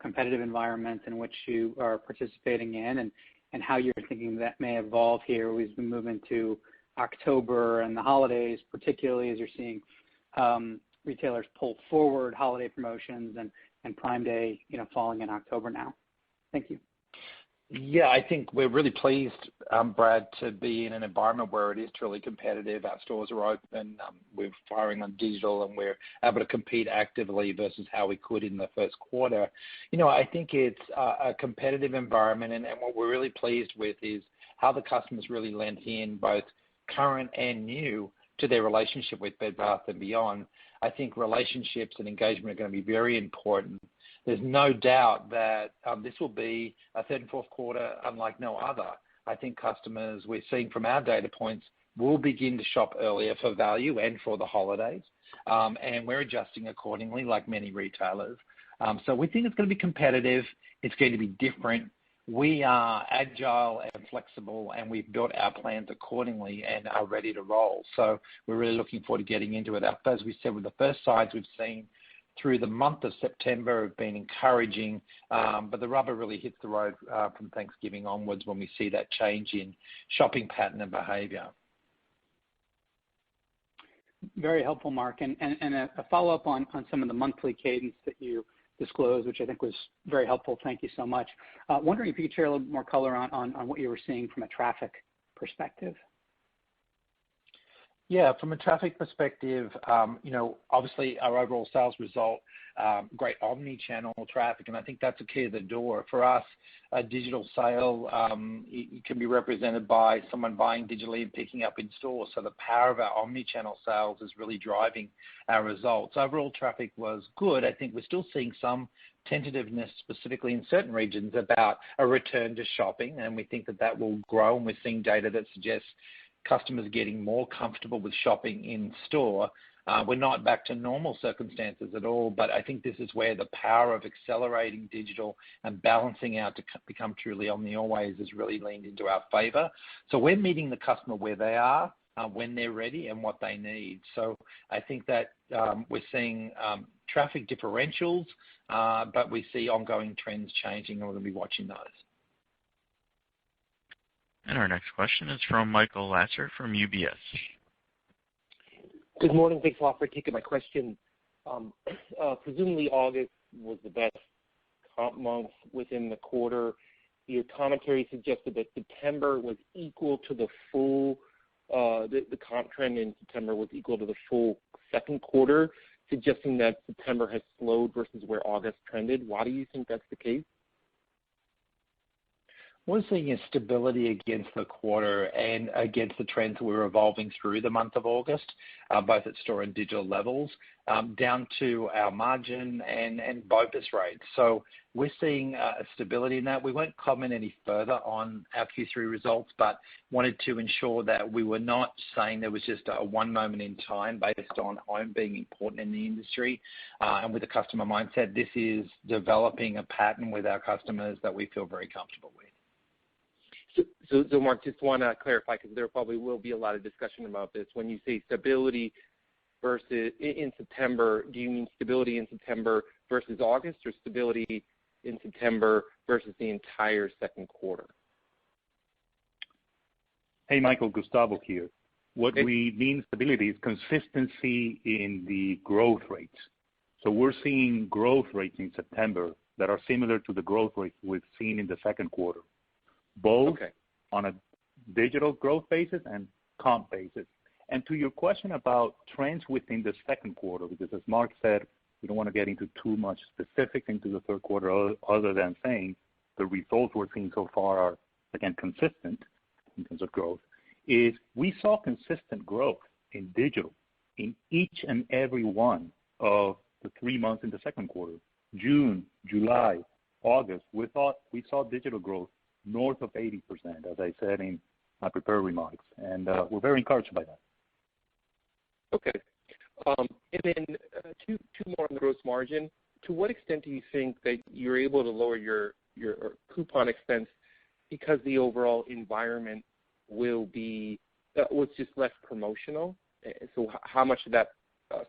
[SPEAKER 9] competitive environment in which you are participating in and how you're thinking that may evolve here. We've been moving to October and the holidays, particularly as you're seeing retailers pull forward holiday promotions and Prime Day, falling in October now. Thank you.
[SPEAKER 3] Yeah, I think we're really pleased, Brad, to be in an environment where it is truly competitive. Our stores are open. We're firing on digital, and we're able to compete actively versus how we could in the first quarter. I think it's a competitive environment, and what we're really pleased with is how the customers really lent in, both current and new, to their relationship with Bed Bath & Beyond. I think relationships and engagement are going to be very important. There's no doubt that this will be a third and fourth quarter unlike no other. I think customers, we're seeing from our data points, will begin to shop earlier for value and for the holidays, and we're adjusting accordingly like many retailers. So we think it's going to be competitive. It's going to be different. We are agile and flexible, and we've built our plans accordingly and are ready to roll. So we're really looking forward to getting into it. As we said, with the first signs we've seen through the month of September have been encouraging, but the rubber really hits the road from Thanksgiving onwards when we see that change in shopping pattern and behavior.
[SPEAKER 9] Very helpful, Mark. And a follow-up on some of the monthly cadence that you disclosed, which I think was very helpful. Thank you so much. Wondering if you could share a little more color on what you were seeing from a traffic perspective.
[SPEAKER 3] Yeah, from a traffic perspective, obviously our overall sales result, great omni-channel traffic, and I think that's a key to the door. For us, a digital sale it can be represented by someone buying digitally and picking up in store. So the power of our omni-channel sales is really driving our results. Overall traffic was good. I think we're still seeing some tentativeness, specifically in certain regions, about a return to shopping, and we think that will grow, and we're seeing data that suggests customers getting more comfortable with shopping in store. We're not back to normal circumstances at all, but I think this is where the power of accelerating digital and balancing out to become truly omni always has really leaned into our favor. So we're meeting the customer where they are, when they're ready, and what they need. So I think that we're seeing traffic differentials, but we see ongoing trends changing, and we're going to be watching those.
[SPEAKER 1] And our next question is from Michael Lasser from UBS.
[SPEAKER 10] Good morning. Thanks a lot for taking my question. Presumably August was the best comp month within the quarter. Your commentary suggested that September was equal to the full, the comp trend in September was equal to the full second quarter, suggesting that September has slowed versus where August trended. Why do you think that's the case?
[SPEAKER 3] we're seeing a stability against the quarter and against the trends that we're evolving through the month of August, both at store and digital levels, down to our margin and BOPIS rates. So we're seeing a stability in that. We won't comment any further on our Q3 results, but wanted to ensure that we were not saying there was just a one moment in time based on home being important in the industry and with a customer mindset. This is developing a pattern with our customers that we feel very comfortable with.
[SPEAKER 10] So Mark, just want to clarify, because there probably will be a lot of discussion about this. When you say stability versus in September, do you mean stability in September versus August, or stability in September versus the entire second quarter?
[SPEAKER 4] Hey, Michael, Gustavo here. What we mean stability is consistency in the growth rates. So we're seeing growth rates in September that are similar to the growth rates we've seen in the second quarter, both on a digital growth basis and comp basis. And to your question about trends within the second quarter, because as Mark said, we don't want to get into too much specifics into the third quarter other than saying the results we're seeing so far are, again, consistent in terms of growth, is we saw consistent growth in digital in each and every one of the 3 months in the second quarter. June, July, August, we saw digital growth north of 80%, as I said in my prepared remarks, and we're very encouraged by that.
[SPEAKER 10] Okay. And then two more on the gross margin. To what extent do you think that you're able to lower your coupon expense because the overall environment will be was just less promotional? So how much did that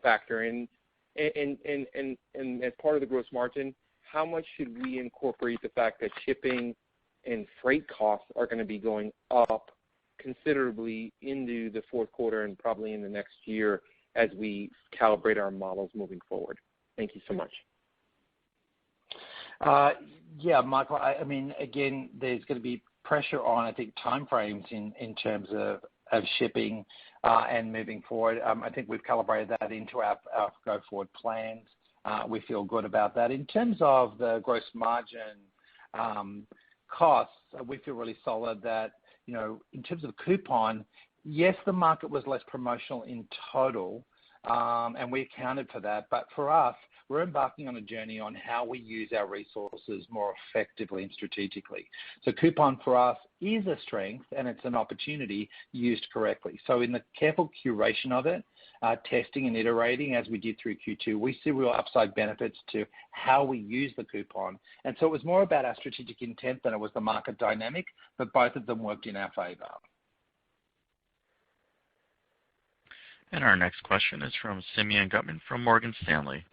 [SPEAKER 10] factor in? And as part of the gross margin, how much should we incorporate the fact that shipping and freight costs are going to be going up considerably into the fourth quarter and probably in the next year as we calibrate our models moving forward? Thank you so much.
[SPEAKER 3] Yeah, Michael, I mean, again, there's going to be pressure on, I think, timeframes in terms of shipping and moving forward. I think we've calibrated that into our go-forward plans. We feel good about that. In terms of the gross margin costs, we feel really solid that, in terms of coupon, yes, the market was less promotional in total, and we accounted for that. But for us, we're embarking on a journey on how we use our resources more effectively and strategically. So coupon for us is a strength, and it's an opportunity used correctly. So in the careful curation of it, testing and iterating as we did through Q2, we see real upside benefits to how we use the coupon. And so it was more about our strategic intent than it was the market dynamic, but both of them worked in our favor.
[SPEAKER 1] And our next question is from Simeon Gutman from Morgan Stanley.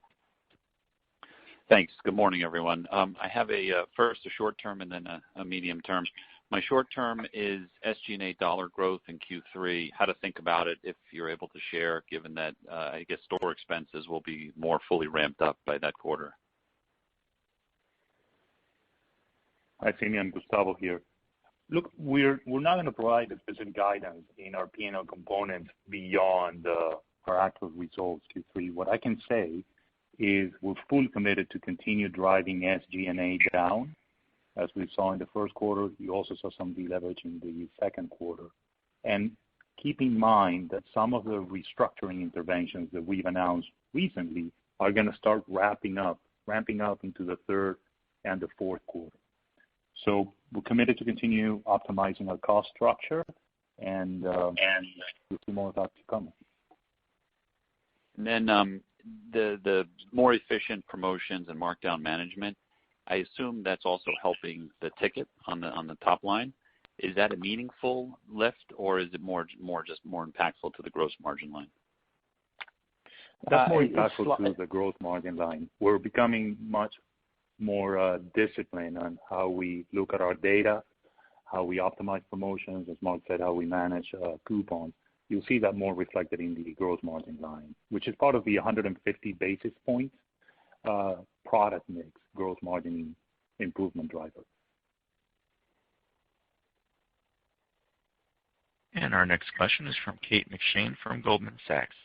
[SPEAKER 11] Thanks. Good morning, everyone. I have first a short term and then a medium term. My short term is Sgna dollar growth in Q3, how to think about it if you're able to share, given that I guess store expenses will be more fully ramped up by that quarter.
[SPEAKER 4] Hi, Simeon, Gustavo here. Look, we're not going to provide a specific guidance in our P&L components beyond our actual results Q3. What I can say is we're fully committed to continue driving Sgna down. As we saw in the first quarter, you also saw some deleverage in the second quarter. And keep in mind that some of the restructuring interventions that we've announced recently are going to start ramping up into the third and the fourth quarter. So we're committed to continue optimizing our cost structure, and we'll see more of that to come.
[SPEAKER 11] And then the more efficient promotions and markdown management, I assume that's also helping the ticket on the top line. Is that a meaningful lift, or is it more impactful to the gross margin line?
[SPEAKER 4] That's more impactful to the gross margin line. We're becoming much more disciplined on how we look at our data, how we optimize promotions, as Mark said, how we manage coupons. You'll see that more reflected in the gross margin line, which is part of the 150 basis points product mix gross margin improvement driver.
[SPEAKER 1] And our next question is from Kate McShane from Goldman Sachs.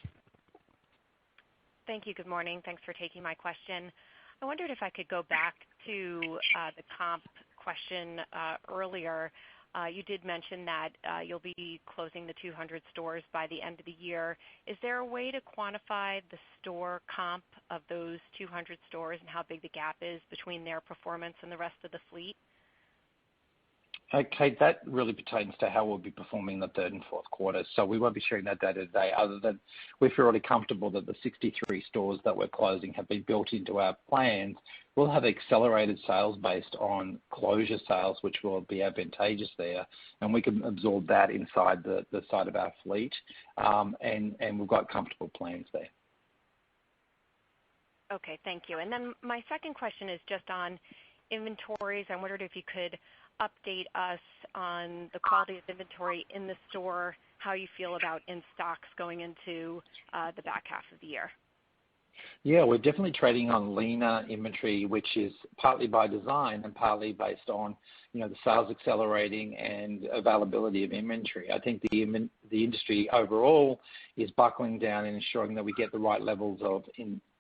[SPEAKER 12] Thank you. Good morning. Thanks for taking my question. I wondered if I could go back to the comp question earlier, you did mention that you'll be closing the 200 stores by the end of the year. Is there a way to quantify the store comp of those 200 stores and how big the gap is between their performance and the rest of the fleet?
[SPEAKER 3] Okay, that really pertains to how we'll be performing in the third and fourth quarter. So we won't be sharing that data today, other than we're fairly comfortable that the 63 stores that we're closing have been built into our plans. We'll have accelerated sales based on closure sales, which will be advantageous there, and we can absorb that inside the side of our fleet, and we've got comfortable plans there.
[SPEAKER 12] Okay, thank you. And then my second question is just on inventories. I wondered if you could update us on the quality of inventory in the store, how you feel about in-stocks going into the back half of the year.
[SPEAKER 3] Yeah, we're definitely trading on leaner inventory, which is partly by design and partly based on, the sales accelerating and availability of inventory. I think the industry overall is buckling down and ensuring that we get the right levels of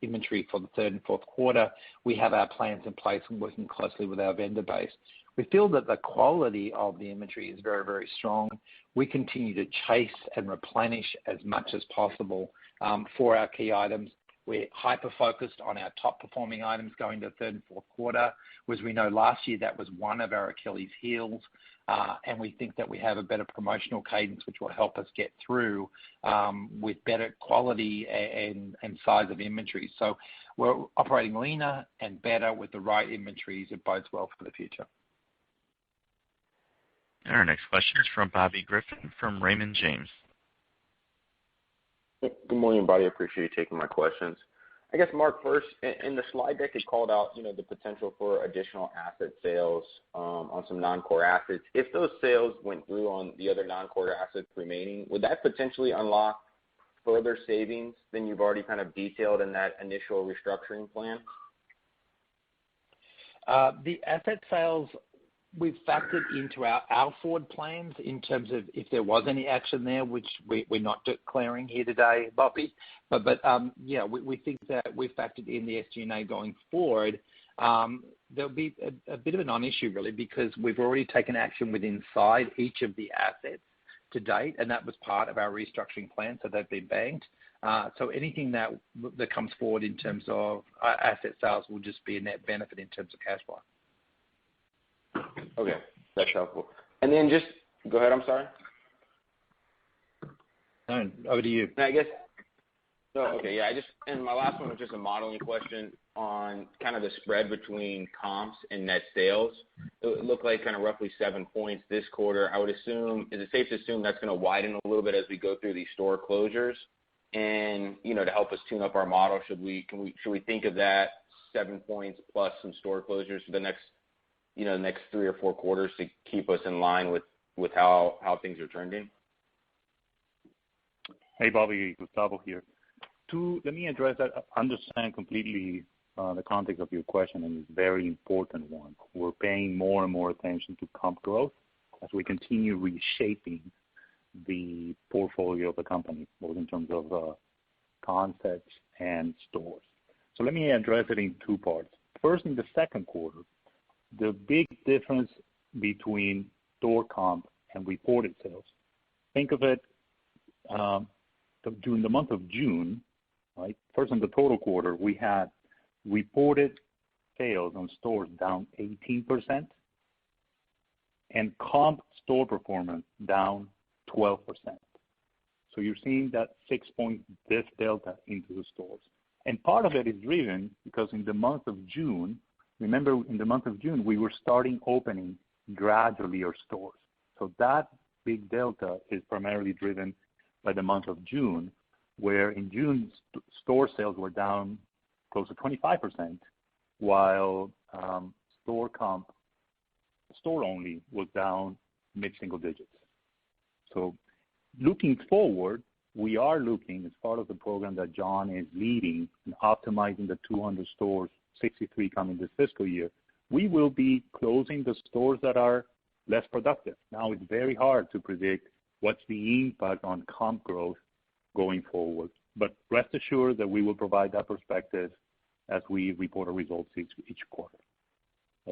[SPEAKER 3] inventory for the third and fourth quarter. We have our plans in place and working closely with our vendor base. We feel that the quality of the inventory is very, very strong. We continue to chase and replenish as much as possible for our key items. We're hyper-focused on our top-performing items going to third and fourth quarter. As we know, last year that was one of our Achilles heels, and we think that we have a better promotional cadence which will help us get through with better quality and size of inventory. So we're operating leaner and better with the right inventories. It bodes well for the future.
[SPEAKER 1] Our next question is from Bobby Griffin from Raymond James.
[SPEAKER 13] Good morning, everybody. I appreciate you taking my questions. I guess, Mark, first, in the slide deck, it called out, the potential for additional asset sales on some non-core assets. If those sales went through on the other non-core assets remaining, would that potentially unlock further savings than you've already kind of detailed in that initial restructuring plan?
[SPEAKER 3] The asset sales we've factored into our forward plans in terms of if there was any action there, which we're not declaring here today, Bobby. But we think that we've factored in the Sgna going forward. There'll be a bit of a non-issue really, because we've already taken action within inside each of the assets to date, and that was part of our restructuring plan, so they've been banked. So anything that comes forward in terms of asset sales will just be a net benefit in terms of cash flow.
[SPEAKER 13] Okay, that's helpful. And then just go ahead. I'm sorry.
[SPEAKER 3] No, over to you.
[SPEAKER 13] And my last one was just a modeling question on kind of the spread between comps and net sales. It looked like kind of roughly 7 points this quarter. I would assume, is it safe to assume that's going to widen a little bit as we go through these store closures? And to help us tune up our model, should we think of that 7 points plus some store closures for the next 3 or 4 quarters to keep us in line with how things are trending?
[SPEAKER 4] Hey, Bobby, Gustavo here. Let me address that. I understand completely the context of your question, and it's a very important one. We're paying more and more attention to comp growth as we continue reshaping the portfolio of the company, both in terms of concepts and stores. So let me address it in 2 parts. First, in the second quarter, the big difference between store comp and reported sales. Think of it during the month of June, right? First, in the total quarter, we had reported sales on stores down 18% and comp store performance down 12%. So you're seeing that 6-point delta into the stores. And part of it is driven because in the month of June, remember, in the month of June, we were starting opening gradually our stores. So that big delta is primarily driven by the month of June, where in June, store sales were down close to 25%, while store comp, store only, was down mid-single digits. So looking forward, we are looking, as part of the program that John is leading and optimizing the 200 stores, 63 coming this fiscal year, we will be closing the stores that are less productive. Now, it's very hard to predict what's the impact on comp growth going forward, but rest assured that we will provide that perspective as we report our results each quarter.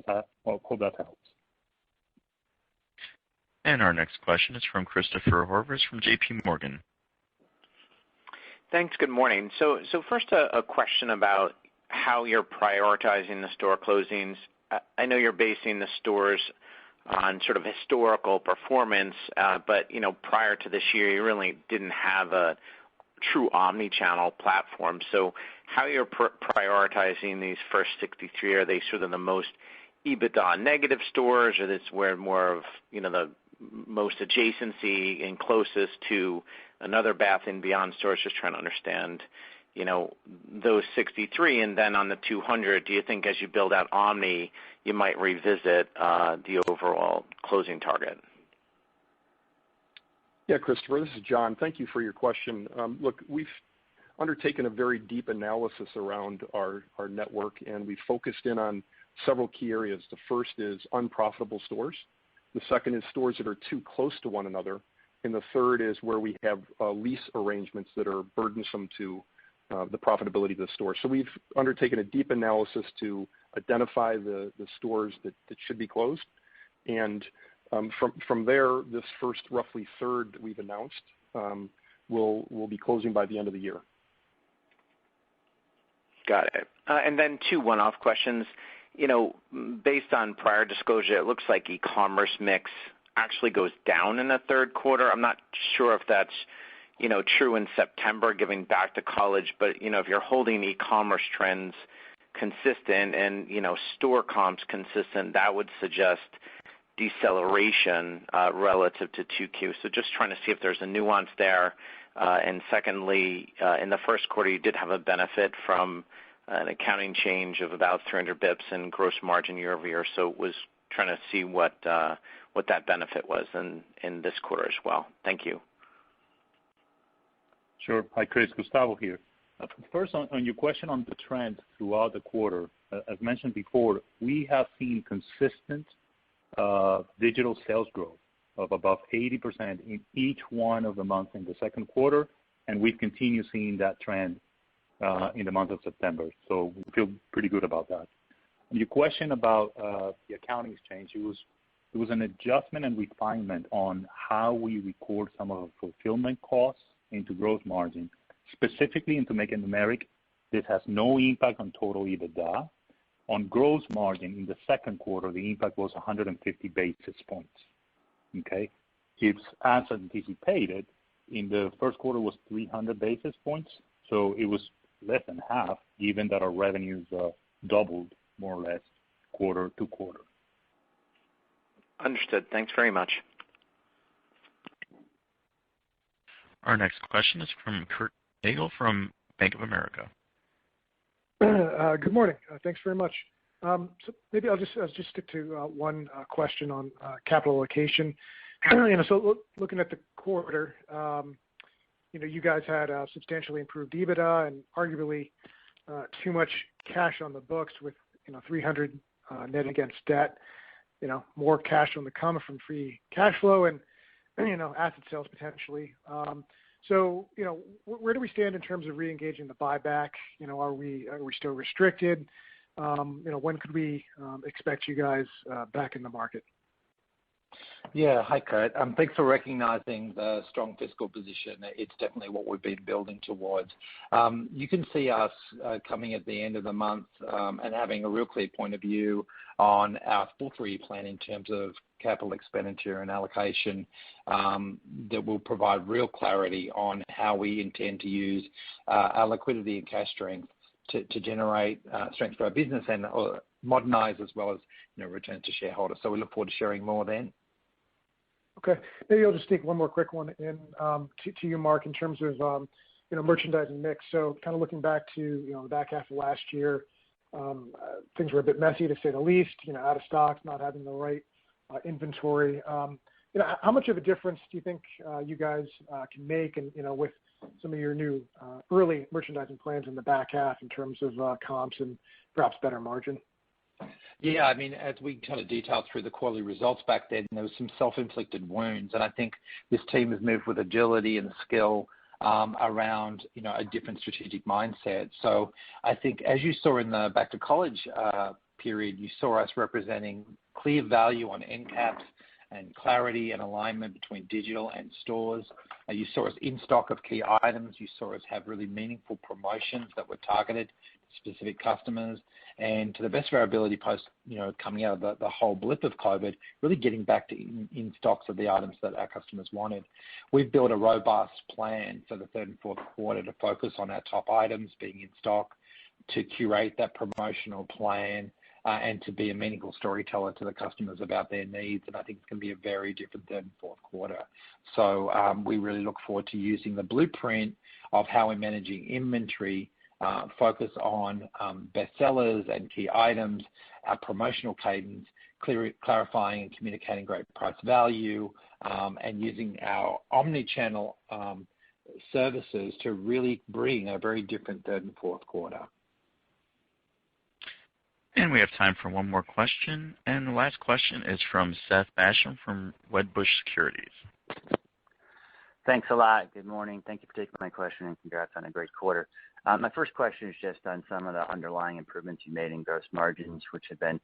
[SPEAKER 4] I hope that helps.
[SPEAKER 1] And our next question is from Christopher Horvers from J.P. Morgan.
[SPEAKER 14] Thanks. Good morning. So first, a question about how you're prioritizing the store closings. I know you're basing the stores on sort of historical performance, but prior to this year, you really didn't have a true omni-channel platform. So how you're prioritizing these first 63? Are they sort of the most EBITDA negative stores, or this where more of the most adjacency and closest to another Bath & Beyond stores? Just trying to understand, those 63, and then on the 200, do you think as you build out omni, you might revisit the overall closing target?
[SPEAKER 6] Yeah, Christopher, this is John. Thank you for your question. Look, we've undertaken a very deep analysis around our network, and we focused in on several key areas. The first is unprofitable stores. The second is stores that are too close to one another. And the third is where we have lease arrangements that are burdensome to the profitability of the store. So we've undertaken a deep analysis to identify the stores that should be closed. And from there, this first roughly third that we've announced will be closing by the end of the year.
[SPEAKER 14] Got it. And then two one-off questions. Based on prior disclosure, it looks like e-commerce mix actually goes down in the third quarter. I'm not sure if that's, true in September, giving back to college, but, if you're holding e-commerce trends consistent and, store comps consistent, that would suggest deceleration relative to 2Q. So just trying to see if there's a nuance there. And secondly, in the first quarter, you did have a benefit from an accounting change of about 300 bips in gross margin year over year. So was trying to see what that benefit was in this quarter as well. Thank you.
[SPEAKER 4] Sure. Hi, Chris. Gustavo here. First, on your question on the trends throughout the quarter, as mentioned before, we have seen consistent digital sales growth of above 80% in each one of the months in the second quarter, and we've continued seeing that trend in the month of September. So we feel pretty good about that. And your question about the accounting change, it was an adjustment and refinement on how we record some of the fulfillment costs into gross margin, specifically into Make It Numeric. This has no impact on total EBITDA. On gross margin in the second quarter, the impact was 150 basis points. Okay, it's as anticipated. In the first quarter was 300 basis points, so it was less than half, given that our revenues doubled more or less quarter to quarter.
[SPEAKER 14] Understood. Thanks very much.
[SPEAKER 1] Our next question is from Kurt Nagel from Bank of America.
[SPEAKER 15] Good morning. Thanks very much. So maybe I'll just stick to one question on capital allocation. So looking at the quarter, you guys had substantially improved EBITDA and arguably too much cash on the books with 300 net against debt. More cash on the come from free cash flow and asset sales potentially. So where do we stand in terms of reengaging the buyback? Are we still restricted? When could we expect you guys back in the market?
[SPEAKER 3] Yeah. Hi, Kurt. Thanks for recognizing the strong fiscal position. It's definitely what we've been building towards. You can see us coming at the end of the month and having a real clear point of view on our full 3 plan in terms of capital expenditure and allocation that will provide real clarity on how we intend to use our liquidity and cash strength to generate strength for our business and modernize as well as return to shareholders. So we look forward to sharing more then.
[SPEAKER 15] Okay. Maybe I'll just take one more quick one in to you, Mark, in terms of merchandising mix. So kind of looking back to the back half of last year, things were a bit messy to say the least. Out of stocks, not having the right inventory. How much of a difference do you think you guys can make, and with some of your new early merchandising plans in the back half in terms of comps and perhaps better margin?
[SPEAKER 3] Yeah, I mean, as we kind of detailed through the quarterly results back then, there was some self-inflicted wounds, and I think this team has moved with agility and skill around a different strategic mindset. So I think as you saw in the back to college period, you saw us representing clear value on end caps and clarity and alignment between digital and stores. You saw us in stock of key items. You saw us have really meaningful promotions that were targeted to specific customers. And to the best of our ability post, coming out of the whole blip of COVID, really getting back to in stocks of the items that our customers wanted. We've built a robust plan for the third and fourth quarter to focus on our top items being in stock, to curate that promotional plan, and to be a meaningful storyteller to the customers about their needs. And I think it's going to be a very different third and fourth quarter. So we really look forward to using the blueprint of how we're managing inventory, focus on bestsellers and key items, our promotional cadence, clarifying and communicating great price value, and using our omni-channel services to really bring a very different third and fourth quarter.
[SPEAKER 1] And we have time for one more question. And the last question is from Seth Basham from Wedbush Securities.
[SPEAKER 16] Thanks a lot. Good morning. Thank you for taking my question, and congrats on a great quarter. My first question is just on some of the underlying improvements you made in gross margins, which have been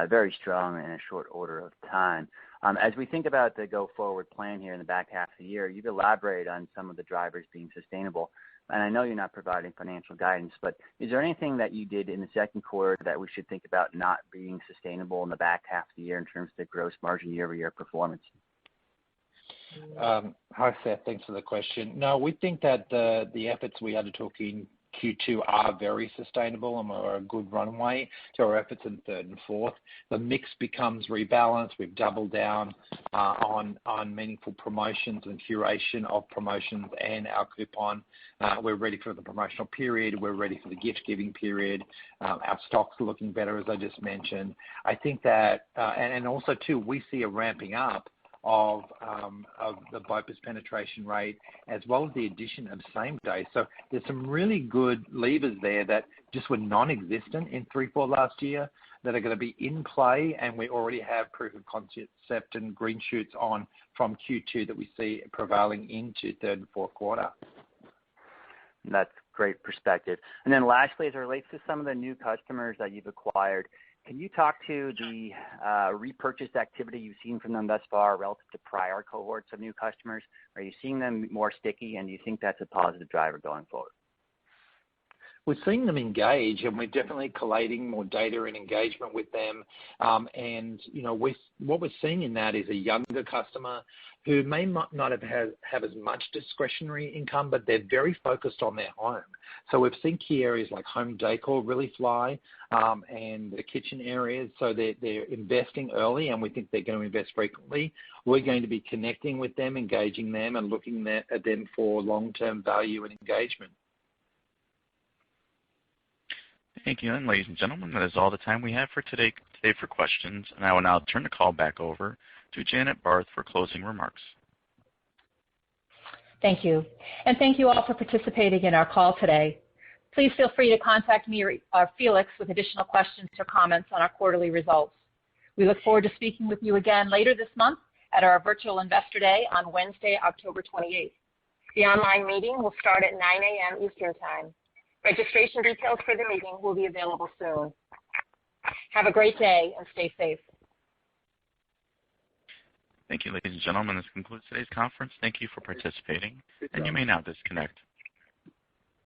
[SPEAKER 16] very strong in a short order of time. As we think about the go-forward plan here in the back half of the year, you've elaborated on some of the drivers being sustainable. And I know you're not providing financial guidance, but is there anything that you did in the second quarter that we should think about not being sustainable in the back half of the year in terms of the gross margin year-over-year performance?
[SPEAKER 3] Hi, Seth. Thanks for the question. No, we think that the efforts we undertook in Q2 are very sustainable and are a good runway to our efforts in third and fourth. The mix becomes rebalanced. We've doubled down on meaningful promotions and curation of promotions and our coupon. We're ready for the promotional period. We're ready for the gift-giving period. Our stocks are looking better, as I just mentioned. I think that, and also, too, we see a ramping up of the BOPUS penetration rate, as well as the addition of same day. So there's some really good levers there that just were non-existent in 3-4 last year that are going to be in play, and we already have proof of concept and green shoots on from Q2 that we see prevailing into third and fourth quarter.
[SPEAKER 16] That's great perspective. And then lastly, as it relates to some of the new customers that you've acquired, can you talk to the repurchase activity you've seen from them thus far relative to prior cohorts of new customers? Are you seeing them more sticky, and do you think that's a positive driver going forward?
[SPEAKER 3] We're seeing them engage, and we're definitely collating more data and engagement with them. What we're seeing in that is a younger customer who may not have as much discretionary income, but they're very focused on their home. So we've seen key areas like home decor really fly, and the kitchen areas. So they're investing early, and we think they're going to invest frequently. We're going to be connecting with them, engaging them, and looking at them for long-term value and engagement.
[SPEAKER 1] Thank you. And ladies and gentlemen, that is all the time we have for today for questions. And I will now turn the call back over to Janet Barth for closing remarks.
[SPEAKER 2] Thank you. And thank you all for participating in our call today. Please feel free to contact me or Felix with additional questions or comments on our quarterly results. We look forward to speaking with you again later this month at our virtual Investor Day on Wednesday, October 28th. The online meeting will start at 9 a.m. Eastern Time. Registration details for the meeting will be available soon. Have a great day and stay safe.
[SPEAKER 1] Thank you, ladies and gentlemen. This concludes today's conference. Thank you for participating, and you may now disconnect.